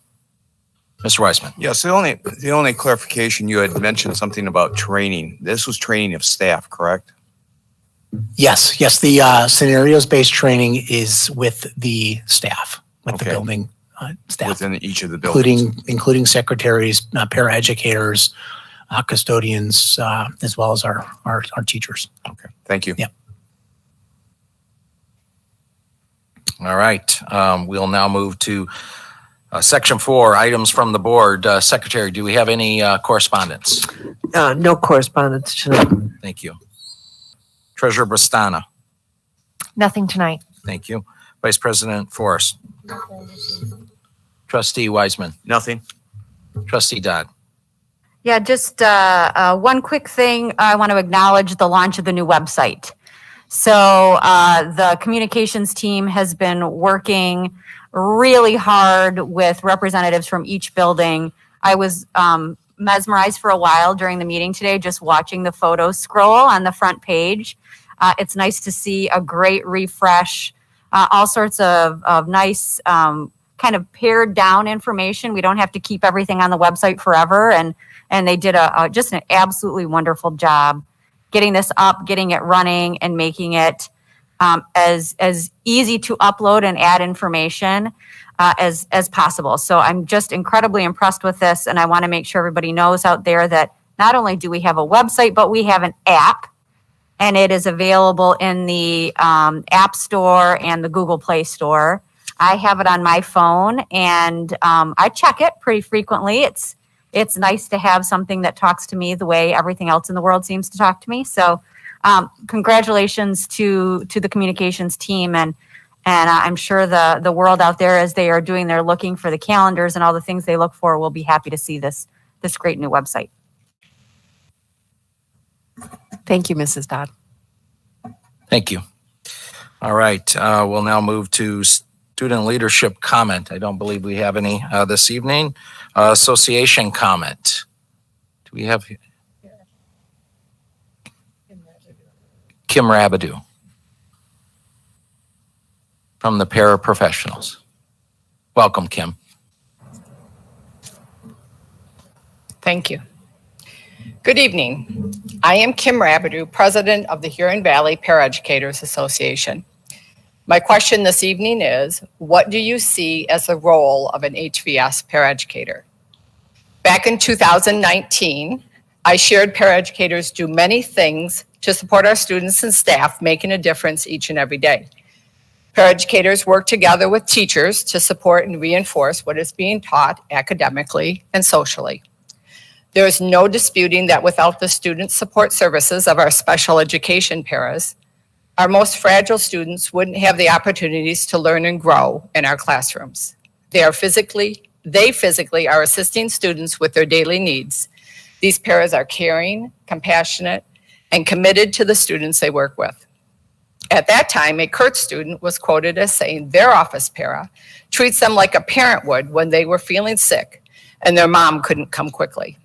Mr. Weissman? Yes, the only clarification, you had mentioned something about training. This was training of staff, correct? Yes, the scenarios-based training is with the staff, with the Okay. building staff, Within each of the buildings. including secretaries, paraeducators, custodians, as well as our teachers. Okay, thank you. Yeah. All right, we'll now move to Section 4, items from the board. Secretary, do we have any correspondence? No correspondence tonight. Thank you. Treasurer Bristana? Nothing tonight. Thank you. Vice President Forrest? Trustee Wiseman? Nothing? Trustee Dodd? Yeah, just one quick thing. I want to acknowledge the launch of the new website. So the communications team has been working really hard with representatives from each building. I was mesmerized for a while during the meeting today, just watching the photos scroll on the front page. It's nice to see a great refresh, all sorts of nice kind of pared down information. We don't have to keep everything on the website forever. And they did just an absolutely wonderful job getting this up, getting it running, and making it as easy to upload and add information as possible. So I'm just incredibly impressed with this, and I want to make sure everybody knows out there that not only do we have a website, but we have an app, and it is available in the App Store and the Google Play Store. I have it on my phone, and I check it pretty frequently. It's nice to have something that talks to me the way everything else in the world seems to talk to me. So congratulations to the communications team, and I'm sure the world out there, as they are doing their looking for the calendars and all the things they look for, will be happy to see this great new website. Thank you, Mrs. Dodd. Thank you. All right, we'll now move to student leadership comment. I don't believe we have any this evening. Association comment. Do we have? Kim Rabidou from the paraprofessionals. Welcome, Kim. Thank you. Good evening. I am Kim Rabidou, President of the Huron Valley Paraeducators Association. My question this evening is, what do you see as the role of an HVS paraeducator? Back in 2019, I shared paraeducators do many things to support our students and staff, making a difference each and every day. Paraeducators work together with teachers to support and reinforce what is being taught academically and socially. There is no disputing that without the student support services of our special education paras, our most fragile students wouldn't have the opportunities to learn and grow in our classrooms. They physically are assisting students with their daily needs. These paras are caring, compassionate, and committed to the students they work with. At that time, a Kurt student was quoted as saying their office para treats them like a parent would when they were feeling sick and their mom couldn't come quickly.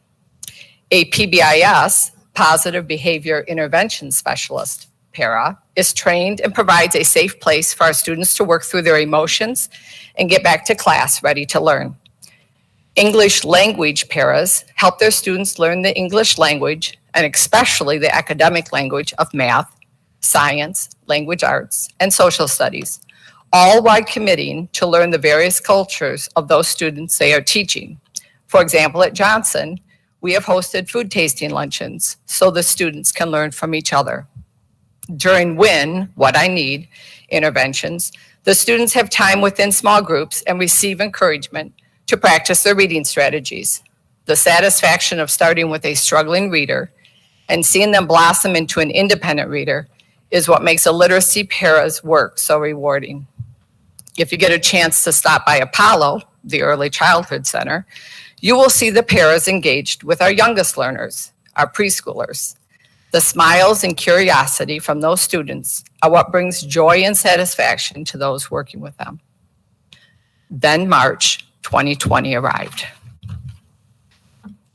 A PBIS, Positive Behavior Intervention Specialist para, is trained and provides a safe place for our students to work through their emotions and get back to class ready to learn. English language paras help their students learn the English language and especially the academic language of math, science, language arts, and social studies, all while committing to learn the various cultures of those students they are teaching. For example, at Johnson, we have hosted food tasting luncheons so the students can learn from each other. During What I Need interventions, the students have time within small groups and receive encouragement to practice their reading strategies. The satisfaction of starting with a struggling reader and seeing them blossom into an independent reader is what makes a literacy para's work so rewarding. If you get a chance to stop by Apollo, the Early Childhood Center, you will see the paras engaged with our youngest learners, our preschoolers. The smiles and curiosity from those students are what brings joy and satisfaction to those working with them. Then March 2020 arrived.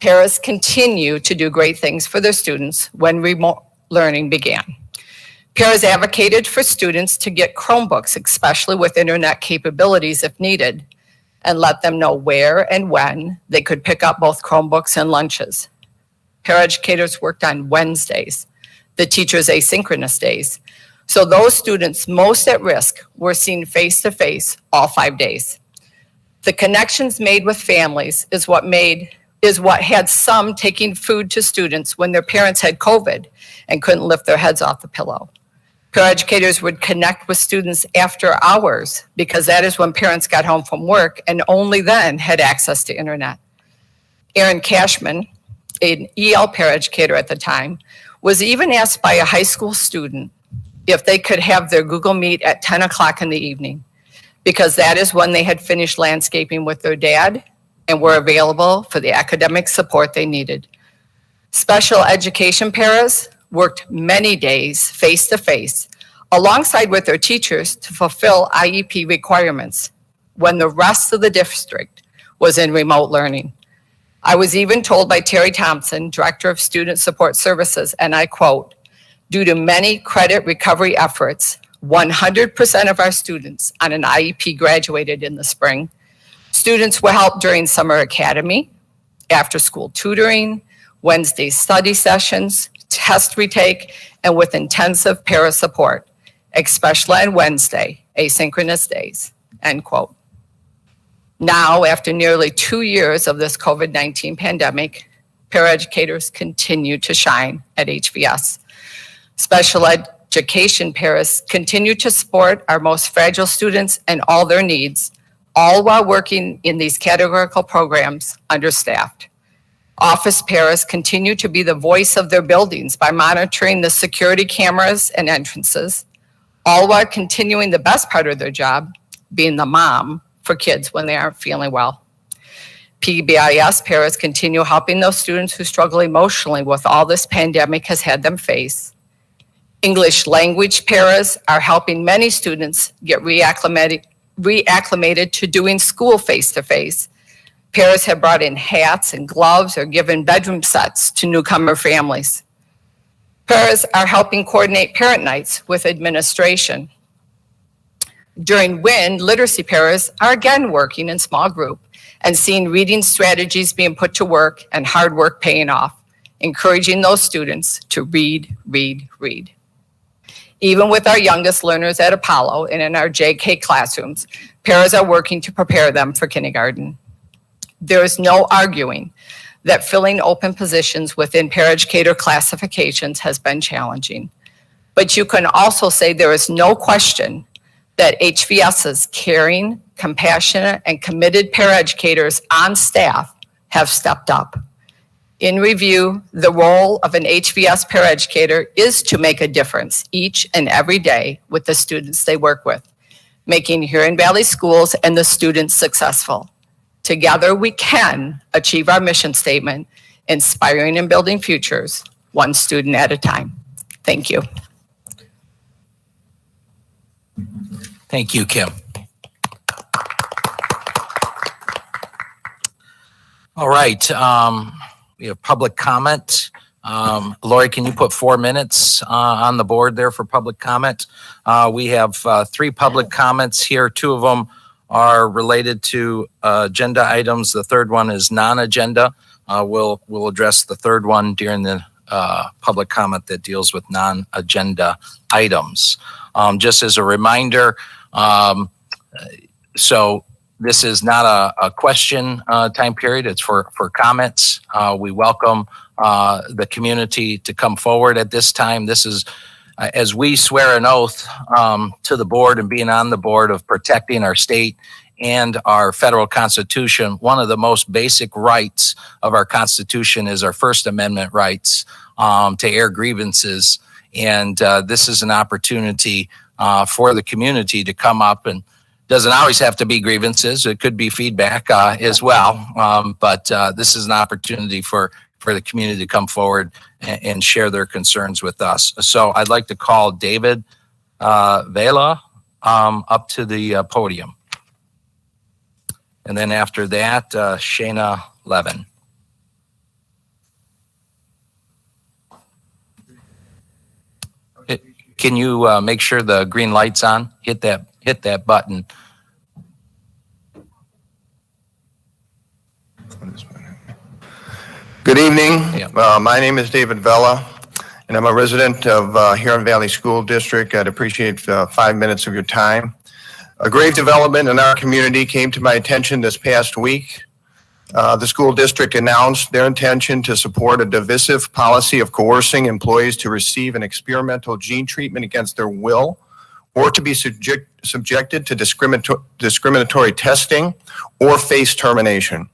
Paras continue to do great things for their students when remote learning began. Paras advocated for students to get Chromebooks, especially with internet capabilities if needed, and let them know where and when they could pick up both Chromebooks and lunches. Paraeducators worked on Wednesdays, the teachers' asynchronous days. So those students most at risk were seen face-to-face all 5 days. The connections made with families is what had some taking food to students when their parents had COVID and couldn't lift their heads off the pillow. Paraeducators would connect with students after hours because that is when parents got home from work and only then had access to internet. Aaron Cashman, an EL paraeducator at the time, was even asked by a high school student if they could have their Google Meet at 10 o'clock in the evening, because that is when they had finished landscaping with their dad and were available for the academic support they needed. Special education paras worked many days face-to-face alongside with their teachers to fulfill IEP requirements when the rest of the district was in remote learning. I was even told by Terry Thompson, Director of Student Support Services, and I quote, "Due to many credit recovery efforts, 100% of our students on an IEP graduated in the spring. Students were helped during summer academy, after-school tutoring, Wednesday study sessions, test retake, and with intensive para support, especially on Wednesday, asynchronous days," end quote. Now, after nearly 2 years of this COVID-19 pandemic, paraeducators continue to shine at HVS. Special education paras continue to support our most fragile students and all their needs, all while working in these categorical programs understaffed. Office paras continue to be the voice of their buildings by monitoring the security cameras and entrances, all while continuing the best part of their job, being the mom for kids when they aren't feeling well. PBIS paras continue helping those students who struggle emotionally with all this pandemic has had them face. English language paras are helping many students get reacclimated to doing school face-to-face. Paras have brought in hats and gloves or given bedroom sets to newcomer families. Paras are helping coordinate parent nights with administration. During WIN, literacy paras are again working in small group and seeing reading strategies being put to work and hard work paying off, encouraging those students to read, read, read. Even with our youngest learners at Apollo and in our JK classrooms, paras are working to prepare them for kindergarten. There is no arguing that filling open positions within paraeducator classifications has been challenging. But you can also say there is no question that HVS's caring, compassionate, and committed paraeducators on staff have stepped up. In review, the role of an HVS paraeducator is to make a difference each and every day with the students they work with, making Huron Valley schools and the students successful. Together, we can achieve our mission statement, inspiring and building futures, one student at a time. Thank you. Thank you, Kim. All right, we have public comment. Lori, can you put 4 minutes on the board there for public comment? We have 3 public comments here. 2 of them are related to agenda items. The third one is non-agenda. We'll address the third one during the public comment that deals with non-agenda items. Just as a reminder, so this is not a question time period. It's for comments. We welcome the community to come forward at this time. This is as we swear an oath to the board and being on the board of protecting our state and our federal constitution. One of the most basic rights of our constitution is our First Amendment rights to air grievances. And this is an opportunity for the community to come up, and doesn't always have to be grievances. It could be feedback as well. But this is an opportunity for the community to come forward and share their concerns with us. So I'd like to call David Vela up to the podium. And then after that, Shayna Levin. can you make sure the green light's on? Hit that button. Good evening. Yeah. My name is David Vella, and I'm a resident of Huron Valley School District. I'd appreciate 5 minutes of your time. A grave development in our community came to my attention this past week. The school district announced their intention to support a divisive policy of coercing employees to receive an experimental gene treatment against their will or to be subjected to discriminatory testing or face termination.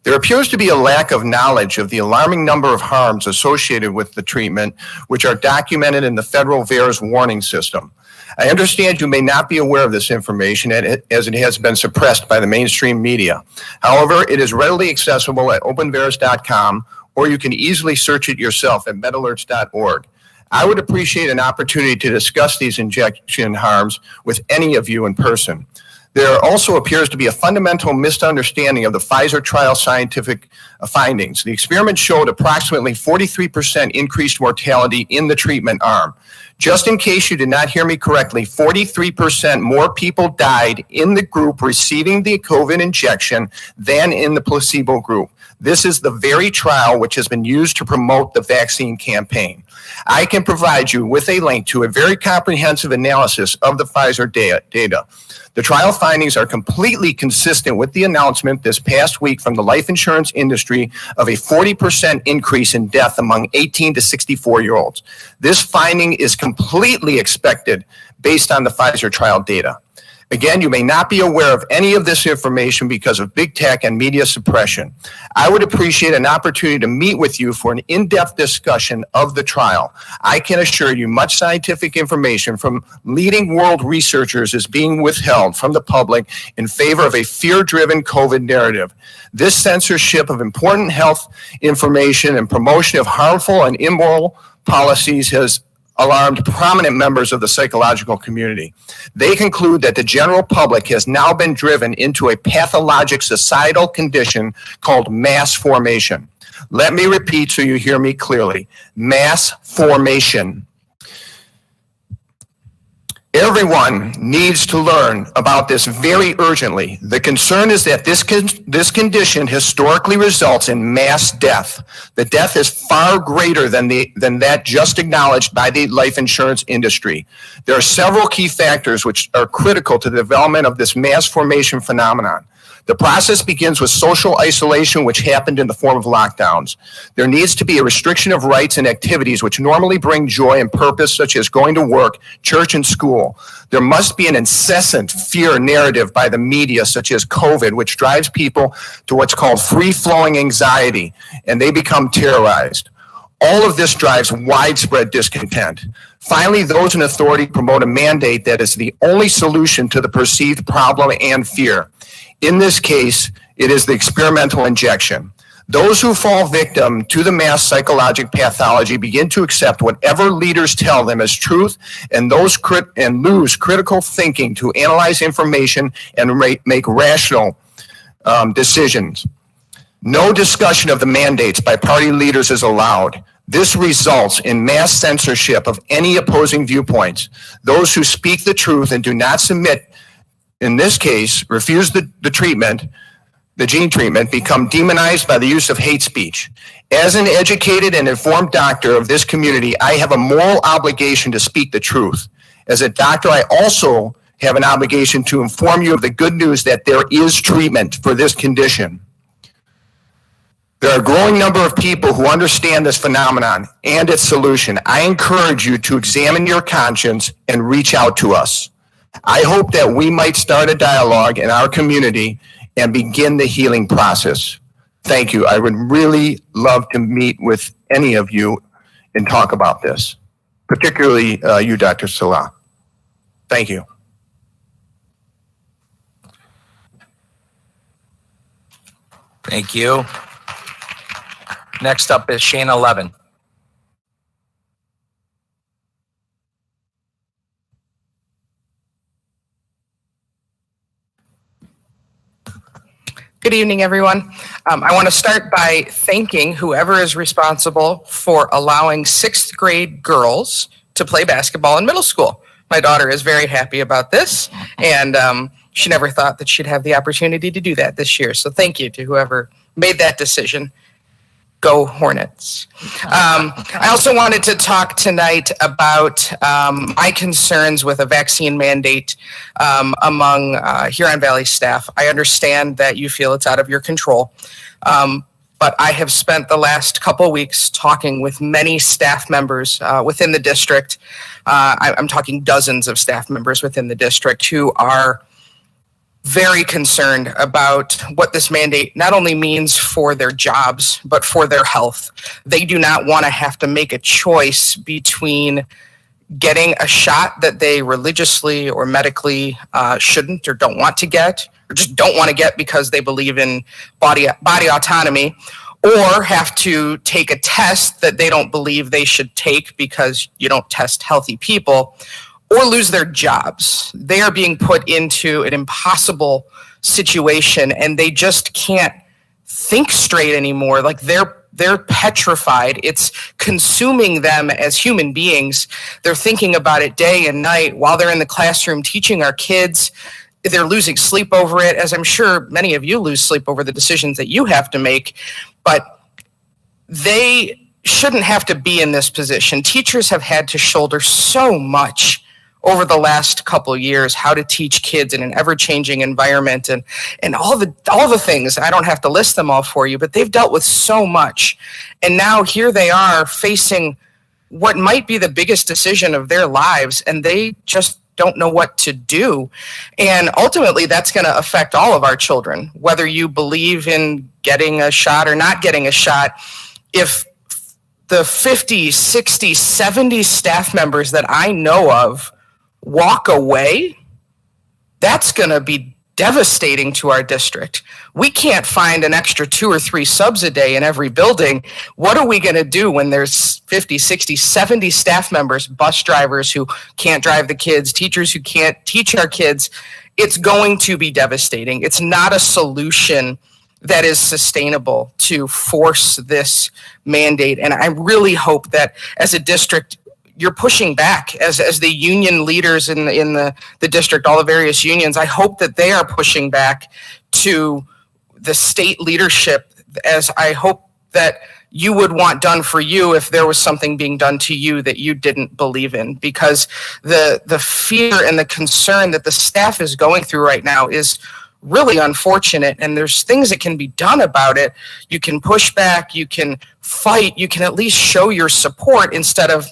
There appears to be a lack of knowledge of the alarming number of harms associated with the treatment, which are documented in the federal VAERS warning system. I understand you may not be aware of this information as it has been suppressed by the mainstream media. However, it is readily accessible at openvaers.com, or you can easily search it yourself at metalerts.org. I would appreciate an opportunity to discuss these injection harms with any of you in person. There also appears to be a fundamental misunderstanding of the Pfizer trial scientific findings. The experiment showed approximately 43% increased mortality in the treatment arm. Just in case you did not hear me correctly, 43% more people died in the group receiving the COVID injection than in the placebo group. This is the very trial which has been used to promote the vaccine campaign. I can provide you with a link to a very comprehensive analysis of the Pfizer data. The trial findings are completely consistent with the announcement this past week from the life insurance industry of a 40% increase in death among 18 to 64-year-olds. This finding is completely expected based on the Pfizer trial data. Again, you may not be aware of any of this information because of big tech and media suppression. I would appreciate an opportunity to meet with you for an in-depth discussion of the trial. I can assure you much scientific information from leading world researchers is being withheld from the public in favor of a fear-driven COVID narrative. This censorship of important health information and promotion of harmful and immoral policies has alarmed prominent members of the psychological community. They conclude that the general public has now been driven into a pathologic societal condition called mass formation. Let me repeat so you hear me clearly. Mass formation. Everyone needs to learn about this very urgently. The concern is that this condition historically results in mass death. The death is far greater than that just acknowledged by the life insurance industry. There are several key factors which are critical to the development of this mass formation phenomenon. The process begins with social isolation, which happened in the form of lockdowns. There needs to be a restriction of rights and activities which normally bring joy and purpose, such as going to work, church, and school. There must be an incessant fear narrative by the media, such as COVID, which drives people to what's called free-flowing anxiety, and they become terrorized. All of this drives widespread discontent. Finally, those in authority promote a mandate that is the only solution to the perceived problem and fear. In this case, it is the experimental injection. Those who fall victim to the mass psychologic pathology begin to accept whatever leaders tell them as truth and lose critical thinking to analyze information and make rational decisions. No discussion of the mandates by party leaders is allowed. This results in mass censorship of any opposing viewpoints. Those who speak the truth and do not submit, in this case, refuse the gene treatment, become demonized by the use of hate speech. As an educated and informed doctor of this community, I have a moral obligation to speak the truth. As a doctor, I also have an obligation to inform you of the good news that there is treatment for this condition. There are a growing number of people who understand this phenomenon and its solution. I encourage you to examine your conscience and reach out to us. I hope that we might start a dialogue in our community and begin the healing process. Thank you. I would really love to meet with any of you and talk about this, particularly you, Dr. Salah. Thank you. Thank you. Next up is Shana Levin. Good evening, everyone. I want to start by thanking whoever is responsible for allowing 6th grade girls to play basketball in middle school. My daughter is very happy about this, and she never thought that she'd have the opportunity to do that this year. So thank you to whoever made that decision. Go Hornets. I also wanted to talk tonight about my concerns with a vaccine mandate among Huron Valley staff. I understand that you feel it's out of your control, but I have spent the last couple weeks talking with many staff members within the district. I'm talking dozens of staff members within the district who are very concerned about what this mandate not only means for their jobs, but for their health. They do not want to have to make a choice between getting a shot that they religiously or medically shouldn't or don't want to get, or just don't want to get because they believe in body autonomy, or have to take a test that they don't believe they should take because you don't test healthy people, or lose their jobs. They are being put into an impossible situation, and they just can't think straight anymore. Like they're petrified. It's consuming them as human beings. They're thinking about it day and night while they're in the classroom teaching our kids. They're losing sleep over it, as I'm sure many of you lose sleep over the decisions that you have to make. But they shouldn't have to be in this position. Teachers have had to shoulder so much over the last couple of years, how to teach kids in an ever-changing environment and all the things. I don't have to list them all for you, but they've dealt with so much. And now here they are facing what might be the biggest decision of their lives, and they just don't know what to do. And ultimately, that's going to affect all of our children, whether you believe in getting a shot or not getting a shot. If the 50, 60, 70 staff members that I know of walk away, that's going to be devastating to our district. We can't find an extra 2 or 3 subs a day in every building. What are we going to do when there's 50, 60, 70 staff members, bus drivers who can't drive the kids, teachers who can't teach our kids? It's going to be devastating. It's not a solution that is sustainable to force this mandate. And I really hope that as a district, you're pushing back as the union leaders in the district, all the various unions. I hope that they are pushing back to the state leadership, as I hope that you would want done for you if there was something being done to you that you didn't believe in. Because the fear and the concern that the staff is going through right now is really unfortunate, and there's things that can be done about it. You can push back, you can fight, you can at least show your support instead of,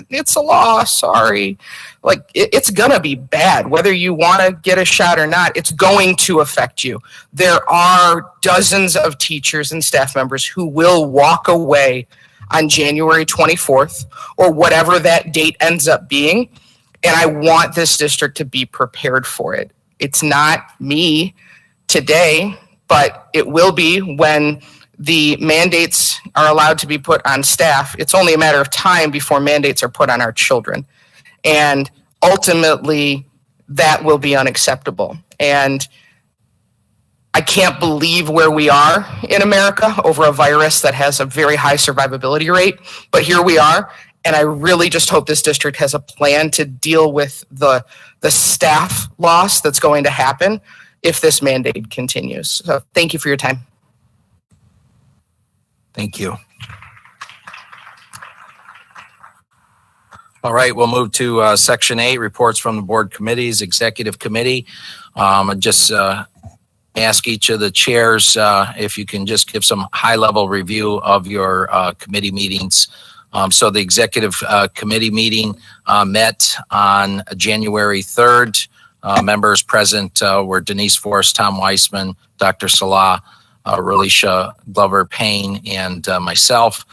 it's a law, sorry. Like, it's gonna be bad. Whether you wanna get a shot or not, it's going to affect you. There are dozens of teachers and staff members who will walk away on January 24th, or whatever that date ends up being, and I want this district to be prepared for it. It's not me today, but it will be when the mandates are allowed to be put on staff. It's only a matter of time before mandates are put on our children. And ultimately, that will be unacceptable. And I can't believe where we are in America over a virus that has a very high survivability rate, but here we are. And I really just hope this district has a plan to deal with the staff loss that's going to happen if this mandate continues. So thank you for your time. Thank you. All right, we'll move to Section 8, reports from the board committees, executive committee. Just ask each of the chairs if you can just give some high-level review of your committee meetings. So the executive committee meeting met on January 3rd. Members present were Denise Forrest, Tom Weissman, Dr. Salah, Relisha Glover-Payne, and myself.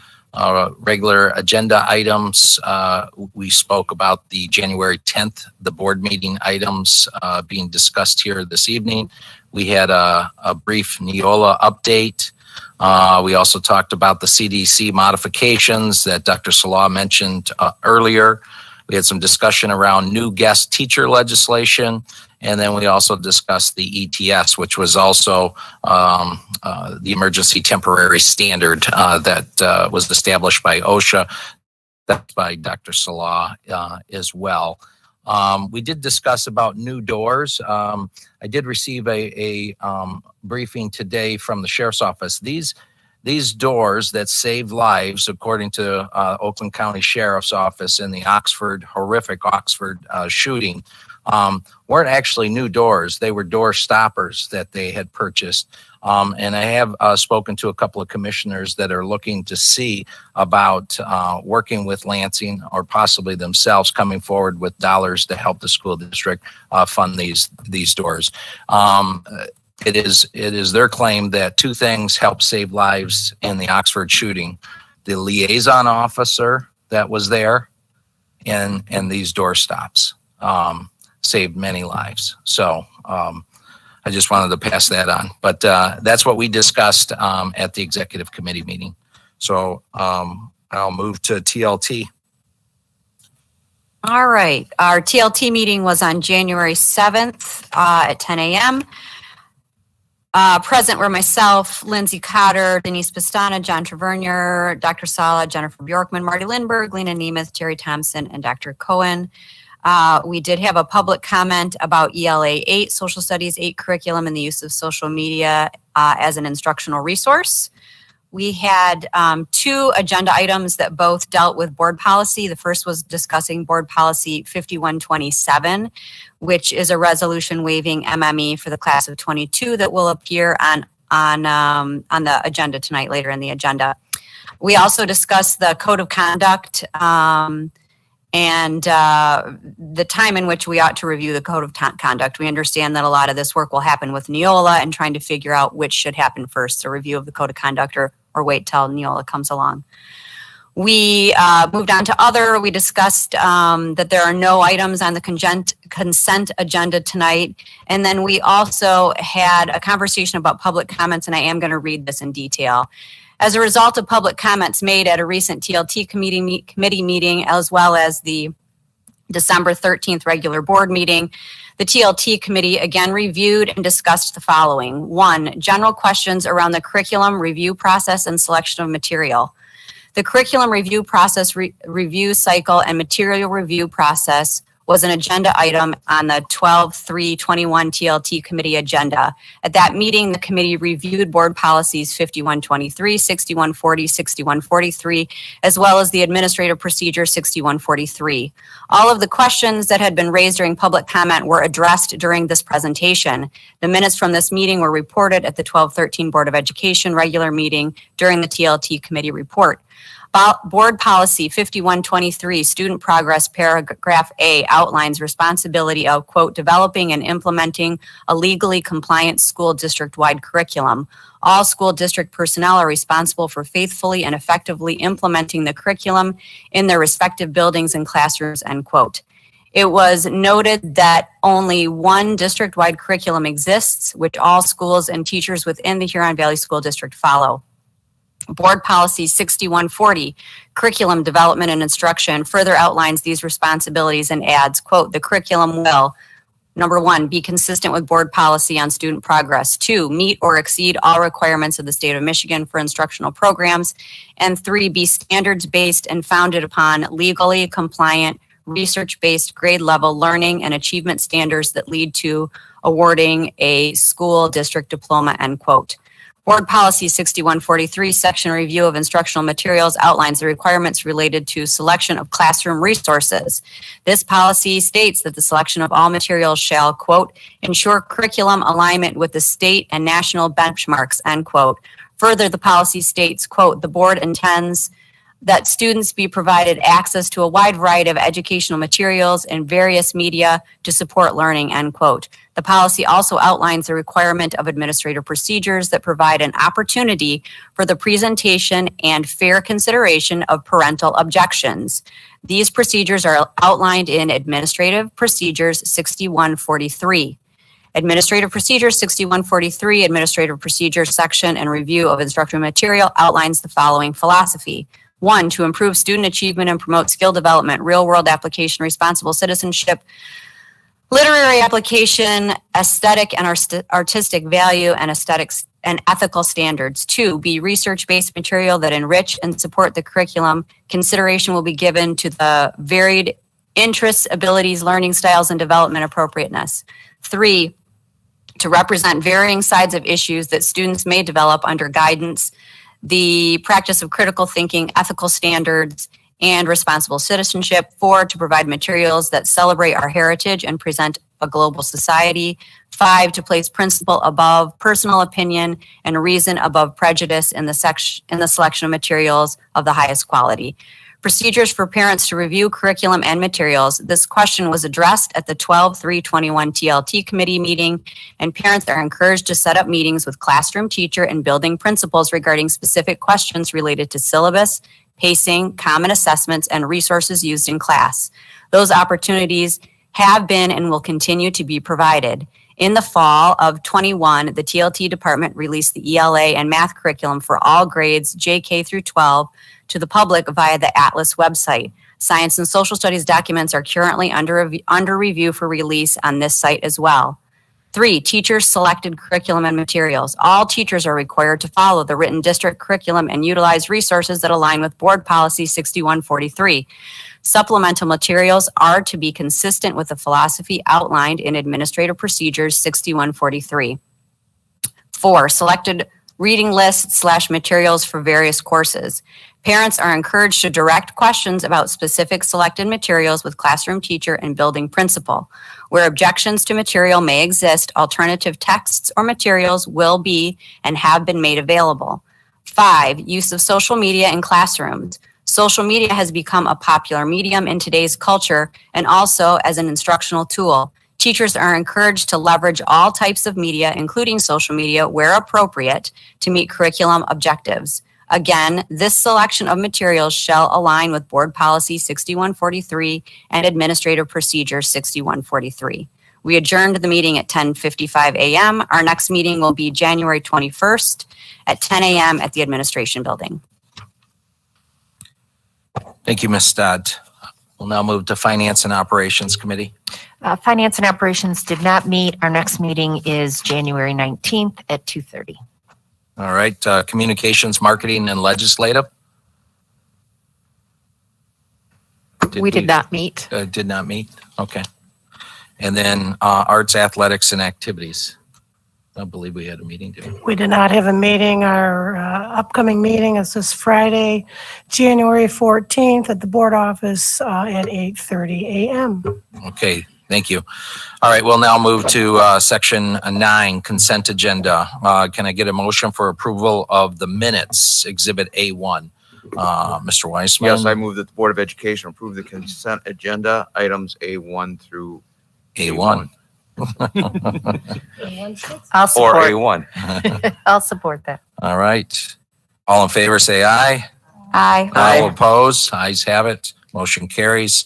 Regular agenda items, we spoke about the January 10th, the board meeting items being discussed here this evening. We had a brief Neola update. We also talked about the CDC modifications that Dr. Salah mentioned earlier. We had some discussion around new guest teacher legislation. And then we also discussed the ETS, which was also the emergency temporary standard that was established by OSHA That's by Dr. Salah as well. We did discuss about new doors. I did receive a briefing today from the sheriff's office. These doors that saved lives, according to Oakland County Sheriff's Office in the horrific Oxford shooting, weren't actually new doors. They were door stoppers that they had purchased. And I have spoken to a couple of commissioners that are looking to see about working with Lansing or possibly themselves coming forward with dollars to help the school district fund these doors. It is their claim that two things helped save lives in the Oxford shooting: the liaison officer that was there, and these door stops saved many lives. So I just wanted to pass that on. But that's what we discussed at the executive committee meeting. So I'll move to TLT. All right. Our TLT meeting was on January 7th at 10 a.m. Present were myself, Lindsay Cotter, Denise Pastana, John Tavernier, Dr. Sala, Jennifer Bjorkman, Marty Lindberg, Lena Nemeth, Jerry Thompson, and Dr. Cohen. We did have a public comment about ELA 8, Social Studies 8 curriculum and the use of social media as an instructional resource. We had 2 agenda items that both dealt with board policy. The first was discussing board policy 5127, which is a resolution waiving MME for the class of 22 that will appear on the agenda tonight, later in the agenda. We also discussed the code of conduct and the time in which we ought to review the code of conduct. We understand that a lot of this work will happen with Neola and trying to figure out which should happen first, a review of the code of conduct or wait till Neola comes along. We moved on to other. We discussed that there are no items on the consent agenda tonight. And then we also had a conversation about public comments, and I am going to read this in detail. As a result of public comments made at a recent TLT committee meeting, as well as the December 13th regular board meeting, the TLT committee again reviewed and discussed the following. 1, general questions around the curriculum review process and selection of material. The curriculum review process review cycle and material review process was an agenda item on the 12/3/21 TLT committee agenda. At that meeting, the committee reviewed board policies 5123, 6140, 6143, as well as the administrative procedure 6143. All of the questions that had been raised during public comment were addressed during this presentation. The minutes from this meeting were reported at the 12/13 Board of Education regular meeting during the TLT committee report. Board policy 5123, student progress, paragraph A, outlines responsibility of, quote, developing and implementing a legally compliant school district-wide curriculum. All school district personnel are responsible for faithfully and effectively implementing the curriculum in their respective buildings and classrooms, end quote. It was noted that only one district-wide curriculum exists, which all schools and teachers within the Huron Valley School District follow. Board policy 6140, curriculum development and instruction, further outlines these responsibilities and adds, quote, the curriculum will, number 1, be consistent with board policy on student progress. 2, meet or exceed all requirements of the state of Michigan for instructional programs. And 3, be standards-based and founded upon legally compliant, research-based grade level learning and achievement standards that lead to awarding a school district diploma, end quote. Board policy 6143, section review of instructional materials, outlines the requirements related to selection of classroom resources. This policy states that the selection of all materials shall, quote, ensure curriculum alignment with the state and national benchmarks, end quote. Further, the policy states, quote, the board intends that students be provided access to a wide variety of educational materials and various media to support learning, end quote. The policy also outlines the requirement of administrative procedures that provide an opportunity for the presentation and fair consideration of parental objections. These procedures are outlined in Administrative Procedures 6143. Administrative Procedures 6143, Administrative Procedures section and review of instructional material outlines the following philosophy. 1, to improve student achievement and promote skill development, real-world application, responsible citizenship, literary application, aesthetic and artistic value, and aesthetic and ethical standards. 2, be research-based material that enrich and support the curriculum. Consideration will be given to the varied interests, abilities, learning styles, and development appropriateness. 3, to represent varying sides of issues that students may develop under guidance, the practice of critical thinking, ethical standards, and responsible citizenship. 4, to provide materials that celebrate our heritage and present a global society. 5, to place principle above personal opinion and reason above prejudice in the selection of materials of the highest quality. Procedures for parents to review curriculum and materials. This question was addressed at the 12/3/21 TLT committee meeting, and parents are encouraged to set up meetings with classroom teacher and building principals regarding specific questions related to syllabus, pacing, common assessments, and resources used in class. Those opportunities have been and will continue to be provided. In the fall of 21, the TLT department released the ELA and math curriculum for all grades JK through 12 to the public via the Atlas website. Science and social studies documents are currently under review for release on this site as well. 3, teachers selected curriculum and materials. All teachers are required to follow the written district curriculum and utilize resources that align with Board Policy 6143. Supplemental materials are to be consistent with the philosophy outlined in Administrative Procedures 6143. 4, selected reading lists / materials for various courses. Parents are encouraged to direct questions about specific selected materials with classroom teacher and building principal. Where objections to material may exist, alternative texts or materials will be and have been made available. 5, use of social media in classrooms. Social media has become a popular medium in today's culture and also as an instructional tool. Teachers are encouraged to leverage all types of media, including social media, where appropriate, to meet curriculum objectives. Again, this selection of materials shall align with Board Policy 6143 and Administrative Procedure 6143. We adjourned the meeting at 10:55 a.m. Our next meeting will be January 21st at 10 a.m. at the Administration Building. Thank you, Ms. Stodd. We'll now move to Finance and Operations Committee. Finance and Operations did not meet. Our next meeting is January 19th at 2:30. All right, Communications, Marketing, and Legislative. We did not meet. Did not meet, okay. And then Arts, Athletics, and Activities. I believe we had a meeting, didn't we? We did not have a meeting. Our upcoming meeting is this Friday, January 14th at the board office at 8:30 a.m. Okay, thank you. All right, we'll now move to Section 9, Consent Agenda. Can I get a motion for approval of the minutes, Exhibit A1? Mr. Weissman? Yes, I move that the Board of Education approve the consent agenda, items A1 through A1. I'll or support. A1. I'll support that. All right. All in favor, say aye. Aye. All opposed, ayes have it. Motion carries.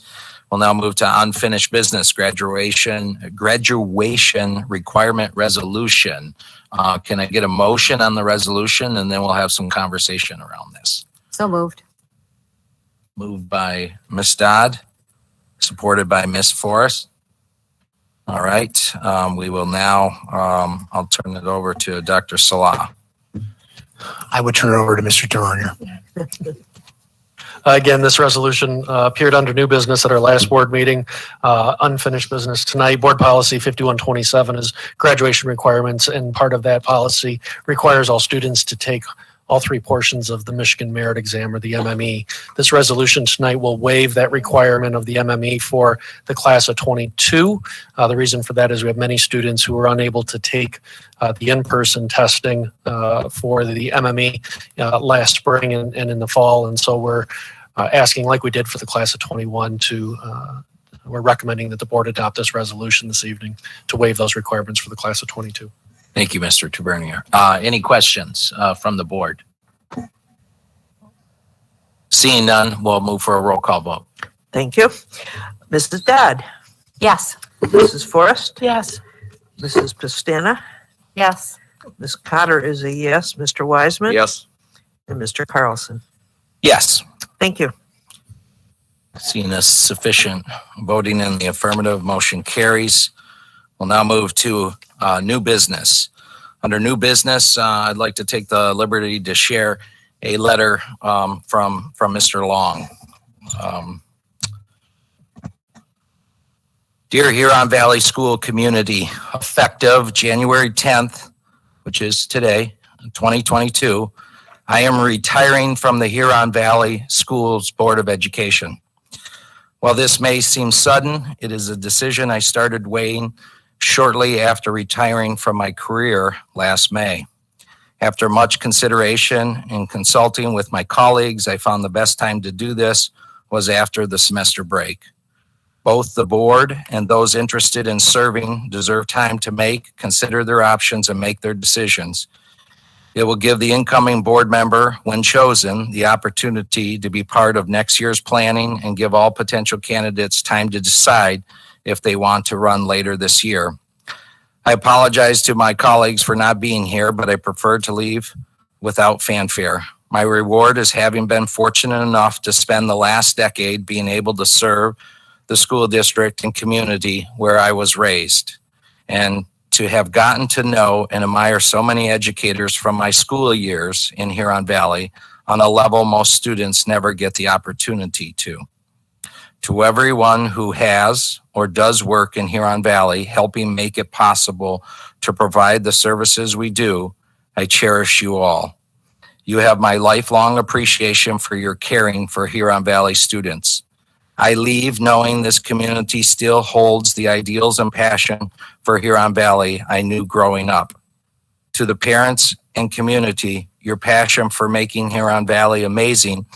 We'll now move to unfinished business, graduation requirement resolution. Can I get a motion on the resolution, and then we'll have some conversation around this. So moved. Moved by Ms. Dodd, supported by Ms. Forrest. All right, we will now, I'll turn it over to Dr. Salah. I would turn it over to Mr. Turner. Again, this resolution appeared under new business at our last board meeting. Unfinished business tonight. Board Policy 5127 is graduation requirements, and part of that policy requires all students to take all three portions of the Michigan Merit Exam, or the MME. This resolution tonight will waive that requirement of the MME for the class of 22. The reason for that is we have many students who are unable to take the in-person testing for the MME last spring and in the fall. And so we're asking, like we did for the class of 21, we're recommending that the board adopt this resolution this evening to waive those requirements for the class of 22. Thank you, Mr. Tabernier. Any questions from the board? Seeing none, we'll move for a roll call vote. Thank you. Mrs. Dodd? Yes. Mrs. Forrest? Yes. Mrs. Pastana? Yes. Ms. Cotter is a yes. Mr. Wiseman? Yes. And Mr. Carlson? Yes. Thank you. Seeing as sufficient voting in the affirmative, motion carries. We'll now move to new business. Under new business, I'd like to take the liberty to share a letter from Mr. Long. Dear Huron Valley School community, effective January 10th, which is today, 2022, I am retiring from the Huron Valley Schools Board of Education. While this may seem sudden, it is a decision I started weighing shortly after retiring from my career last May. After much consideration and consulting with my colleagues, I found the best time to do this was after the semester break. Both the board and those interested in serving deserve time to consider their options and make their decisions. It will give the incoming board member, when chosen, the opportunity to be part of next year's planning and give all potential candidates time to decide if they want to run later this year. I apologize to my colleagues for not being here, but I prefer to leave without fanfare. My reward is having been fortunate enough to spend the last decade being able to serve the school district and community where I was raised, and to have gotten to know and admire so many educators from my school years in Huron Valley on a level most students never get the opportunity to. To everyone who has or does work in Huron Valley, helping make it possible to provide the services we do, I cherish you all. You have my lifelong appreciation for your caring for Huron Valley students. I leave knowing this community still holds the ideals and passion for Huron Valley I knew growing up. To the parents and community, your passion for making Huron Valley amazing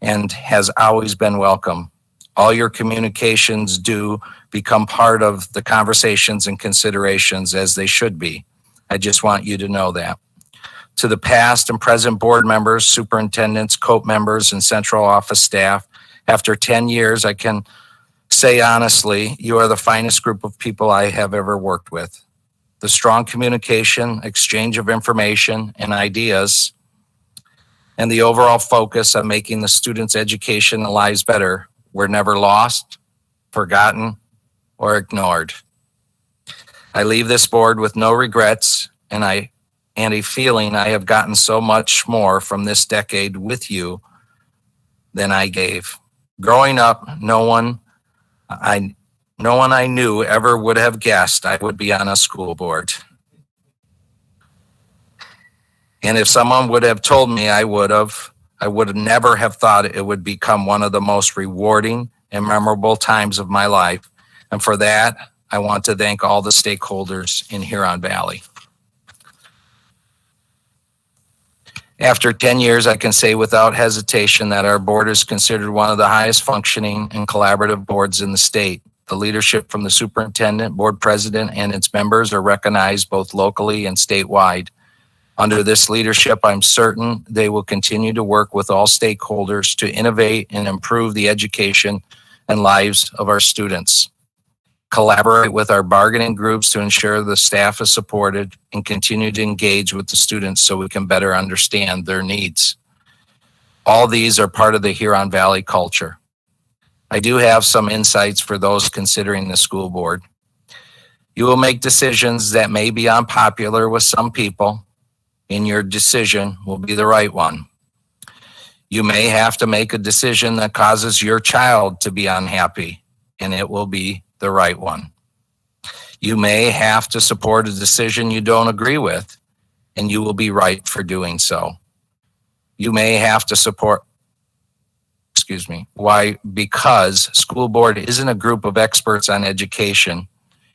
and has always been welcome. All your communications do become part of the conversations and considerations as they should be. I just want you to know that. To the past and present board members, superintendents, COPE members, and central office staff, after 10 years, I can say honestly, you are the finest group of people I have ever worked with. The strong communication, exchange of information and ideas, and the overall focus on making the students' education and lives better were never lost, forgotten, or ignored. I leave this board with no regrets and a feeling I have gotten so much more from this decade with you than I gave. Growing up, no one I knew ever would have guessed I would be on a school board. And if someone would have told me I would never have thought it would become one of the most rewarding and memorable times of my life. And for that, I want to thank all the stakeholders in Huron Valley. After 10 years, I can say without hesitation that our board is considered one of the highest functioning and collaborative boards in the state. The leadership from the superintendent, board president, and its members are recognized both locally and statewide. Under this leadership, I'm certain they will continue to work with all stakeholders to innovate and improve the education and lives of our students. Collaborate with our bargaining groups to ensure the staff is supported, and continue to engage with the students so we can better understand their needs. All these are part of the Huron Valley culture. I do have some insights for those considering the school board. You will make decisions that may be unpopular with some people, and your decision will be the right one. You may have to make a decision that causes your child to be unhappy, and it will be the right one. You may have to support a decision you don't agree with, and you will be right for doing so. You may have to support, why? Because school board isn't a group of experts on education.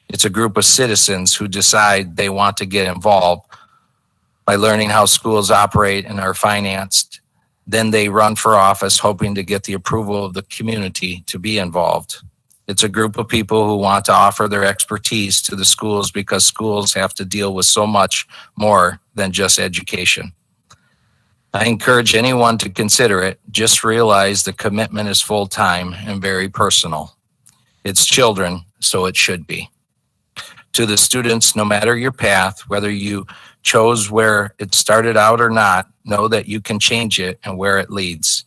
It's a group of citizens who decide they want to get involved by learning how schools operate and are financed. Then they run for office hoping to get the approval of the community to be involved. It's a group of people who want to offer their expertise to the schools because schools have to deal with so much more than just education. I encourage anyone to consider it. Just realize the commitment is full-time and very personal. It's children, so it should be. To the students, no matter your path, whether you chose where it started out or not, know that you can change it and where it leads.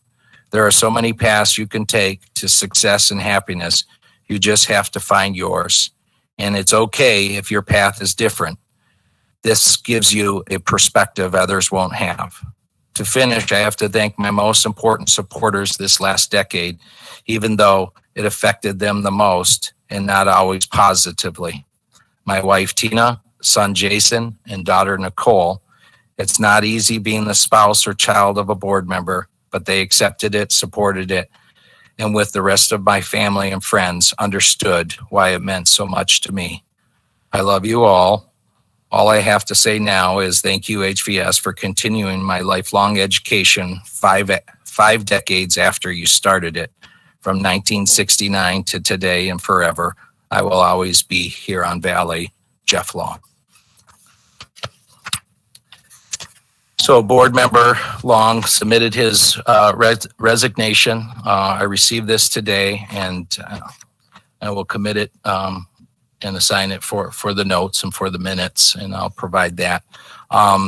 There are so many paths you can take to success and happiness. You just have to find yours. And it's okay if your path is different. This gives you a perspective others won't have. To finish, I have to thank my most important supporters this last decade, even though it affected them the most and not always positively. My wife, Tina, son, Jason, and daughter, Nicole. It's not easy being the spouse or child of a board member, but they accepted it, supported it, and with the rest of my family and friends, understood why it meant so much to me. I love you all. All I have to say now is thank you, HVS, for continuing my lifelong education 5 decades after you started it, from 1969 to today and forever. I will always be Huron Valley. Jeff Long. So Board Member Long submitted his resignation. I received this today, and I will commit it and assign it for the notes and for the minutes, and I'll provide that.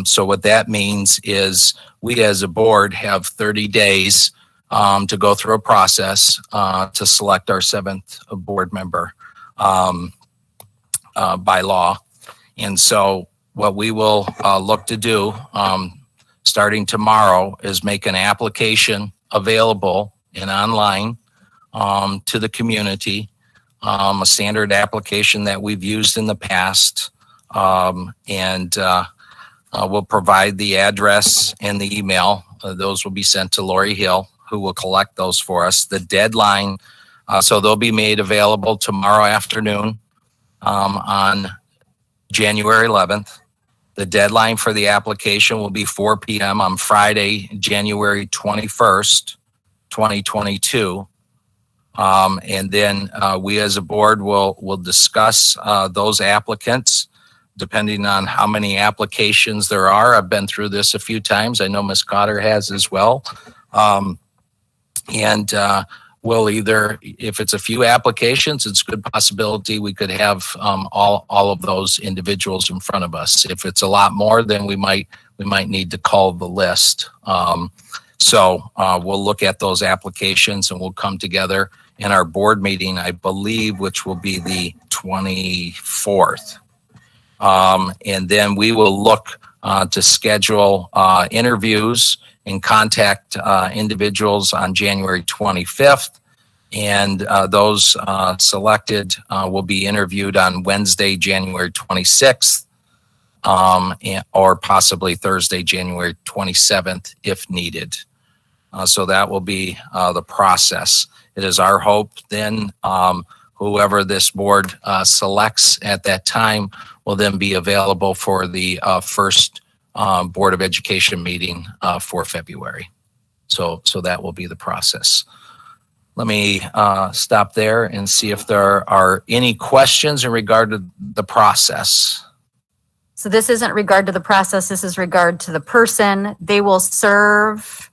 So what that means is we as a board have 30 days to go through a process to select our 7th board member by law. And so what we will look to do starting tomorrow is make an application available and online to the community, a standard application that we've used in the past, and we'll provide the address and the email. Those will be sent to Lori Hill, who will collect those for us. The deadline, so they'll be made available tomorrow afternoon on January 11th. The deadline for the application will be 4 p.m. on Friday, January 21st, 2022. And then we as a board will discuss those applicants depending on how many applications there are. I've been through this a few times. I know Ms. Cotter has as well. We'll either, if it's a few applications, it's a good possibility we could have all of those individuals in front of us. If it's a lot more, then we might need to call the list. So we'll look at those applications and we'll come together in our board meeting, I believe, which will be the 24th. And then we will look to schedule interviews and contact individuals on January 25th. And those selected will be interviewed on Wednesday, January 26th, or possibly Thursday, January 27th, if needed. So that will be the process. It is our hope then whoever this board selects at that time will then be available for the first Board of Education meeting for February. So that will be the process. Let me stop there and see if there are any questions in regard to the process. So this isn't regard to the process, this is regard to the person. They will serve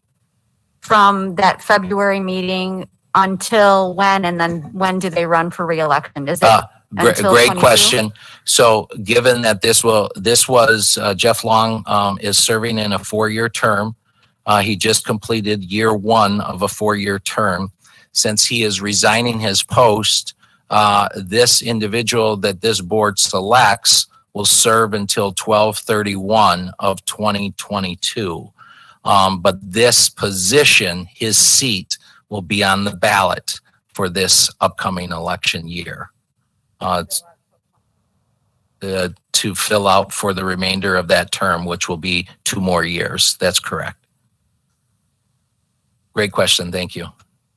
from that February meeting until when, and then when do they run for reelection? Is it Great 22? question. So given that this was Jeff Long is serving in a 4-year term. He just completed year 1 of a 4-year term. Since he is resigning his post, this individual that this board selects will serve until 12/31 of 2022. But this position, his seat, will be on the ballot for this upcoming election year. To fill out for the remainder of that term, which will be 2 more years. That's correct. Great question. Thank you.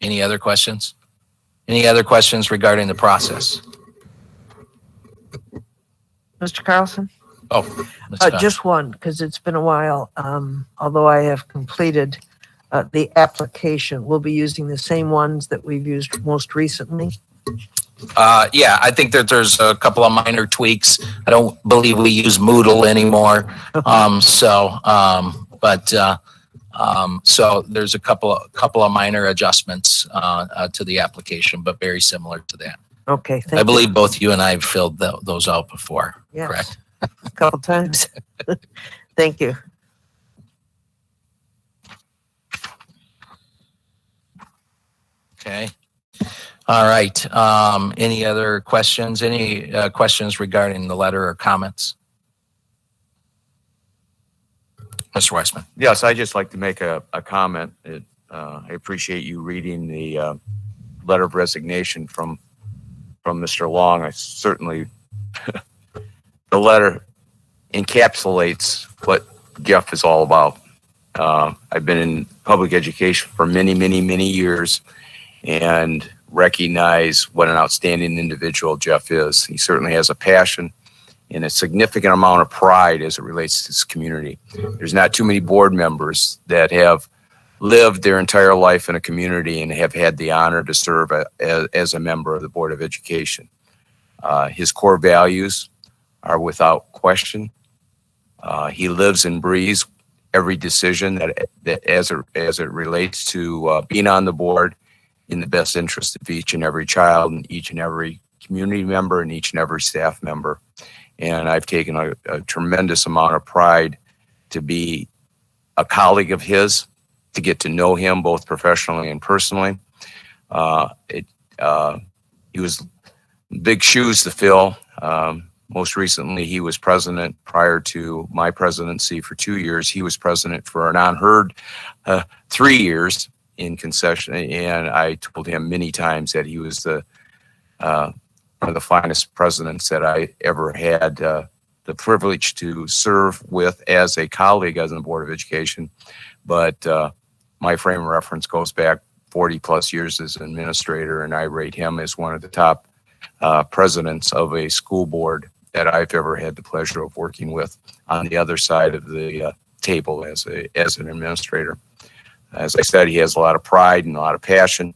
Any other questions? Any other questions regarding the process? Mr. Carlson? Oh, just one, because it's been a while. Although I have completed the application, we'll be using the same ones that we've used most recently. Yeah, I think that there's a couple of minor tweaks. I don't believe we use Moodle anymore. So there's a couple of minor adjustments to the application, but very similar to that. Okay, thank you. I believe both you and I have filled those out before. Yes, correct? A couple times. Thank you. Okay. All right. Any other questions? Any questions regarding the letter or comments? Mr. Weissman. Yes, I'd just like to make a comment. I appreciate you reading the letter of resignation from Mr. Long. I certainly, the letter encapsulates what Jeff is all about. I've been in public education for many, many, many years and recognize what an outstanding individual Jeff is. He certainly has a passion and a significant amount of pride as it relates to this community. There's not too many board members that have lived their entire life in a community and have had the honor to serve as a member of the Board of Education. His core values are without question. He lives and breathes every decision that as it relates to being on the board in the best interest of each and every child and each and every community member and each and every staff member. And I've taken a tremendous amount of pride to be a colleague of his, to get to know him both professionally and personally. He was big shoes to fill. Most recently, he was president prior to my presidency for 2 years. He was president for an unheard 3 years in concession. And I told him many times that he was one of the finest presidents that I ever had the privilege to serve with as a colleague as on the Board of Education. But my frame of reference goes back 40 plus years as an administrator, and I rate him as one of the top presidents of a school board that I've ever had the pleasure of working with on the other side of the table as an administrator. As I said, he has a lot of pride and a lot of passion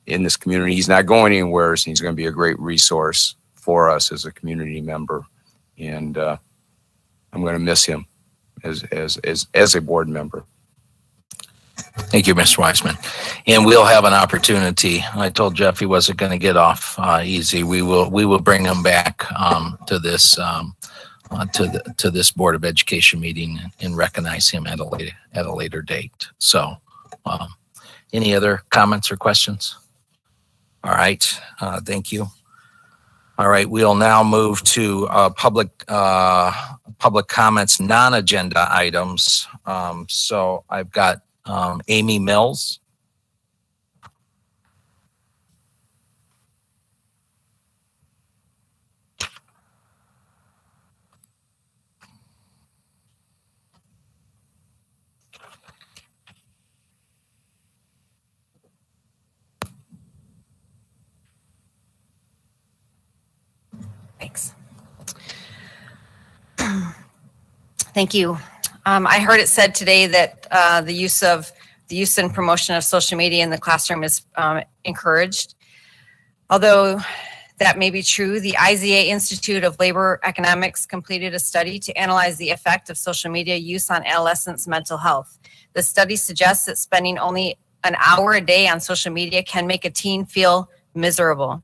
in this community. He's not going anywhere, so he's going to be a great resource for us as a community member. And I'm going to miss him as a board member. Thank you, Mr. Weissman. And we'll have an opportunity. I told Jeff he wasn't going to get off easy. We will bring him back to this to this Board of Education meeting and recognize him at a later date. So, any other comments or questions? All right. Thank you. All right. We'll now move to public comments, non-agenda items. So I've got Amy Mills. Thanks. Thank you. I heard it said today that the use and promotion of social media in the classroom is encouraged. Although that may be true, the IZA Institute of Labor Economics completed a study to analyze the effect of social media use on adolescents' mental health. The study suggests that spending only an hour a day on social media can make a teen feel miserable.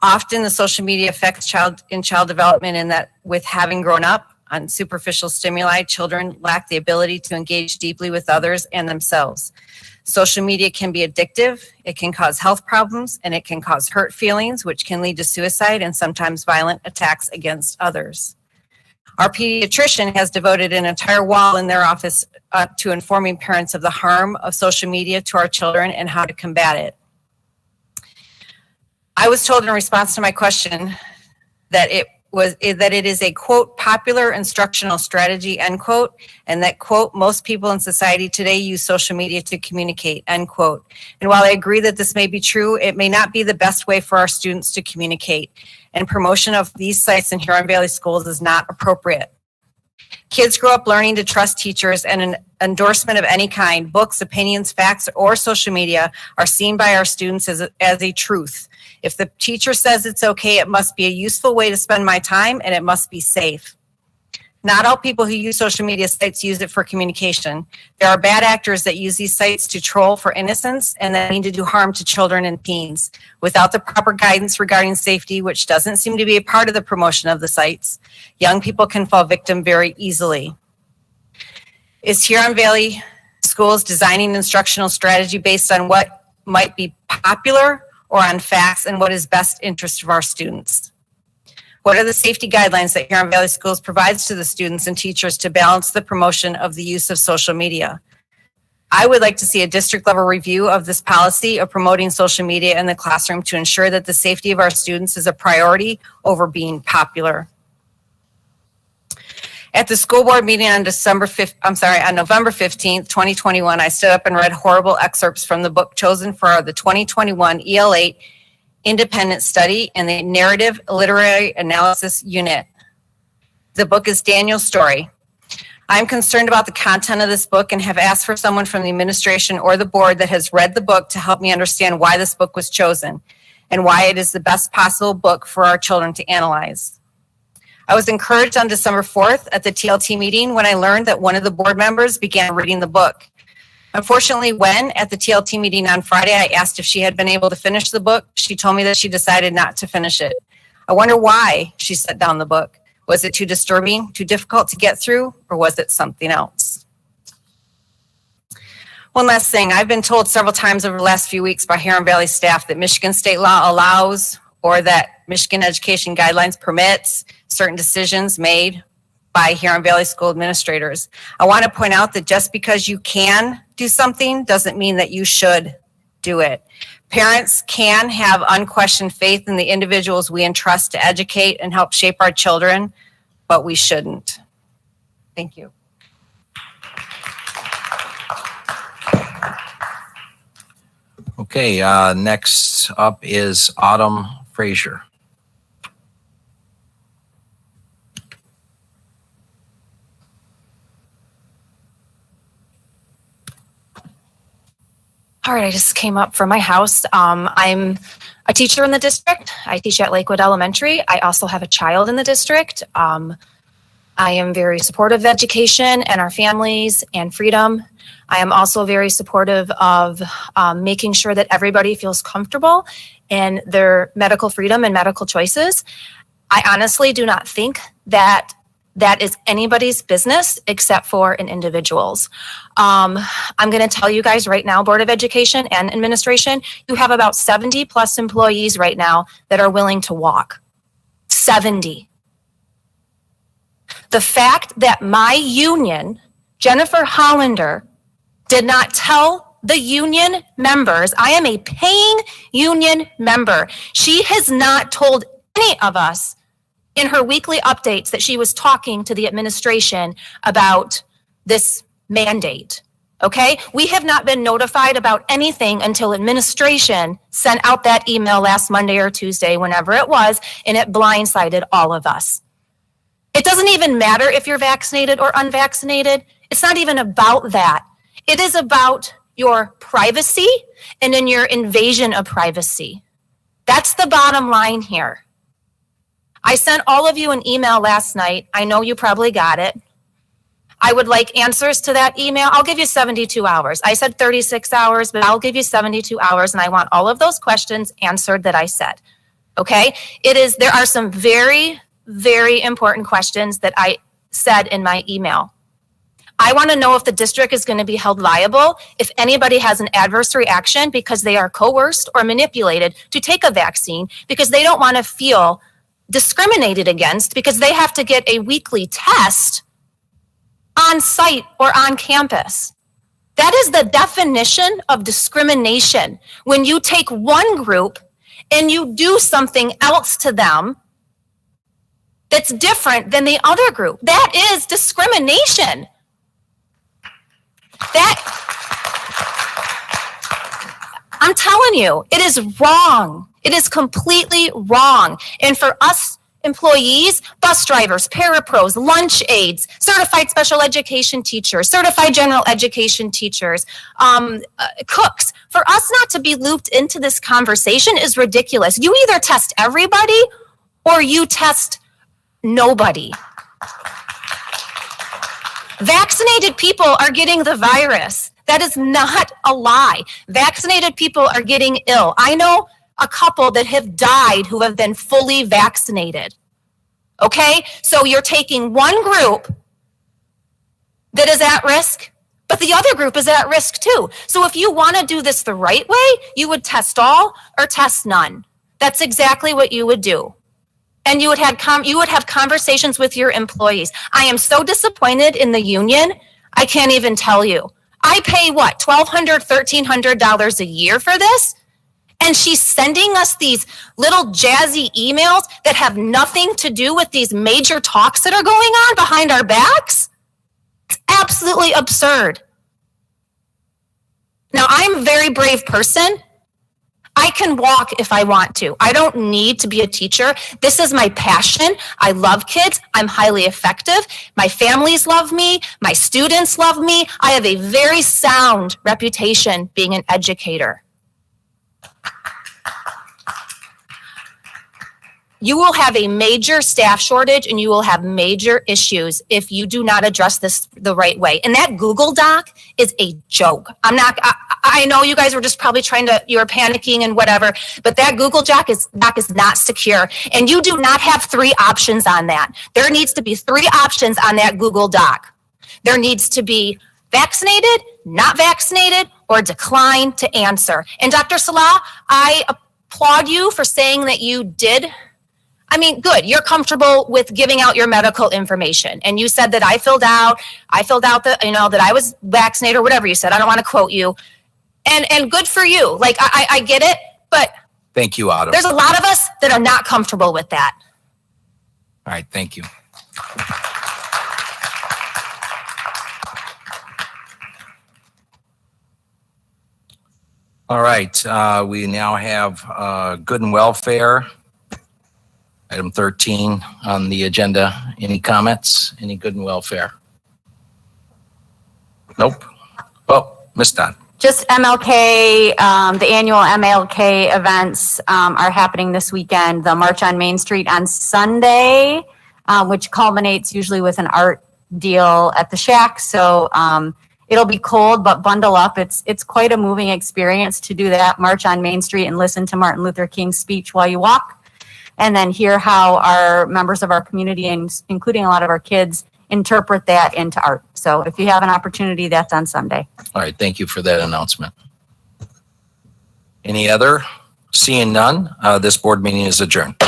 Often the social media affects child development in that with having grown up on superficial stimuli, children lack the ability to engage deeply with others and themselves. Social media can be addictive, it can cause health problems, and it can cause hurt feelings, which can lead to suicide and sometimes violent attacks against others. Our pediatrician has devoted an entire wall in their office to informing parents of the harm of social media to our children and how to combat it. I was told in response to my question that it is a, quote, popular instructional strategy, end quote, and that, quote, most people in society today use social media to communicate, end quote. And while I agree that this may be true, it may not be the best way for our students to communicate, and promotion of these sites in Huron Valley schools is not appropriate. Kids grow up learning to trust teachers, and an endorsement of any kind, books, opinions, facts, or social media are seen by our students as a truth. If the teacher says it's okay, it must be a useful way to spend my time, and it must be safe. Not all people who use social media sites use it for communication. There are bad actors that use these sites to troll for innocence and that mean to do harm to children and teens. Without the proper guidance regarding safety, which doesn't seem to be a part of the promotion of the sites, young people can fall victim very easily. Is Huron Valley Schools designing instructional strategy based on what might be popular or on facts and what is best interest of our students? What are the safety guidelines that Huron Valley Schools provides to the students and teachers to balance the promotion of the use of social media? I would like to see a district level review of this policy of promoting social media in the classroom to ensure that the safety of our students is a priority over being popular. At the school board meeting on November 15th, 2021, I stood up and read horrible excerpts from the book chosen for the 2021 EL8 Independent Study in the Narrative Literary Analysis Unit. The book is Daniel's story. I'm concerned about the content of this book and have asked for someone from the administration or the board that has read the book to help me understand why this book was chosen and why it is the best possible book for our children to analyze. I was encouraged on December 4th at the TLT meeting when I learned that one of the board members began reading the book. Unfortunately, when at the TLT meeting on Friday, I asked if she had been able to finish the book, she told me that she decided not to finish it. I wonder why she set down the book. Was it too disturbing, too difficult to get through, or was it something else? One last thing, I've been told several times over the last few weeks by Huron Valley staff that Michigan state law allows or that Michigan education guidelines permits certain decisions made by Huron Valley school administrators. I want to point out that just because you can do something doesn't mean that you should do it. Parents can have unquestioned faith in the individuals we entrust to educate and help shape our children, but we shouldn't. Thank you. Okay, next up is Autumn Frazier. All right, I just came up from my house. I'm a teacher in the district. I teach at Lakewood Elementary. I also have a child in the district. I am very supportive of education and our families and freedom. I am also very supportive of making sure that everybody feels comfortable in their medical freedom and medical choices. I honestly do not think that that is anybody's business except for an individual's. I'm going to tell you guys right now, Board of Education and Administration, you have about 70 plus employees right now that are willing to walk. 70. The fact that my union, Jennifer Hollander, did not tell the union members, I am a paying union member. She has not told any of us in her weekly updates that she was talking to the administration about this mandate. Okay? We have not been notified about anything until administration sent out that email last Monday or Tuesday, whenever it was, and it blindsided all of us. It doesn't even matter if you're vaccinated or unvaccinated. It's not even about that. It is about your privacy and then your invasion of privacy. That's the bottom line here. I sent all of you an email last night. I know you probably got it. I would like answers to that email. I'll give you 72 hours. I said 36 hours, but I'll give you 72 hours, and I want all of those questions answered that I said. Okay? There are some very, very important questions that I said in my email. I want to know if the district is going to be held liable if anybody has an adverse reaction because they are coerced or manipulated to take a vaccine because they don't want to feel discriminated against because they have to get a weekly test on site or on campus. That is the definition of discrimination. When you take one group and you do something else to them that's different than the other group. That is discrimination. I'm telling you, it is wrong. It is completely wrong. And for us employees, bus drivers, parapros, lunch aides, certified special education teachers, certified general education teachers, cooks, for us not to be looped into this conversation is ridiculous. You either test everybody or you test nobody. Vaccinated people are getting the virus. That is not a lie. Vaccinated people are getting ill. I know a couple that have died who have been fully vaccinated. Okay? So you're taking one group that is at risk, but the other group is at risk too. So if you want to do this the right way, you would test all or test none. That's exactly what you would do. and you would have conversations with your employees. I am so disappointed in the union. I can't even tell you. I pay what, $1,200, $1,300 a year for this? And she's sending us these little jazzy emails that have nothing to do with these major talks that are going on behind our backs? It's absolutely absurd. Now, I'm a very brave person. I can walk if I want to. I don't need to be a teacher. This is my passion. I love kids. I'm highly effective. My families love me. My students love me. I have a very sound reputation being an educator. You will have a major staff shortage and you will have major issues if you do not address this the right way. And that Google Doc is a joke. I know you guys were just probably you were panicking and whatever, but that Google Doc is not secure. And you do not have 3 options on that. There needs to be 3 options on that Google Doc. There needs to be vaccinated, not vaccinated, or decline to answer. And Dr. Salah, I applaud you for saying that you did. I mean, good. You're comfortable with giving out your medical information. And you said that I filled out that I was vaccinated or whatever you said. I don't want to quote you. And good for you. Like, I get it, but Thank you, Otto. there's a lot of us that are not comfortable with that. All right, thank you. All right, we now have good and welfare. Item 13 on the agenda. Any comments? Any good and welfare? Nope. Oh, Ms. Dodd. Just MLK, the annual MLK events are happening this weekend. The March on Main Street on Sunday, which culminates usually with an art deal at the Shack. So it'll be cold, but bundle up. It's quite a moving experience to do that March on Main Street and listen to Martin Luther King's speech while you walk, and then hear how our members of our community, and including a lot of our kids, interpret that into art. So if you have an opportunity, that's on Sunday. All right, thank you for that announcement. Any other? Seeing none, this board meeting is adjourned.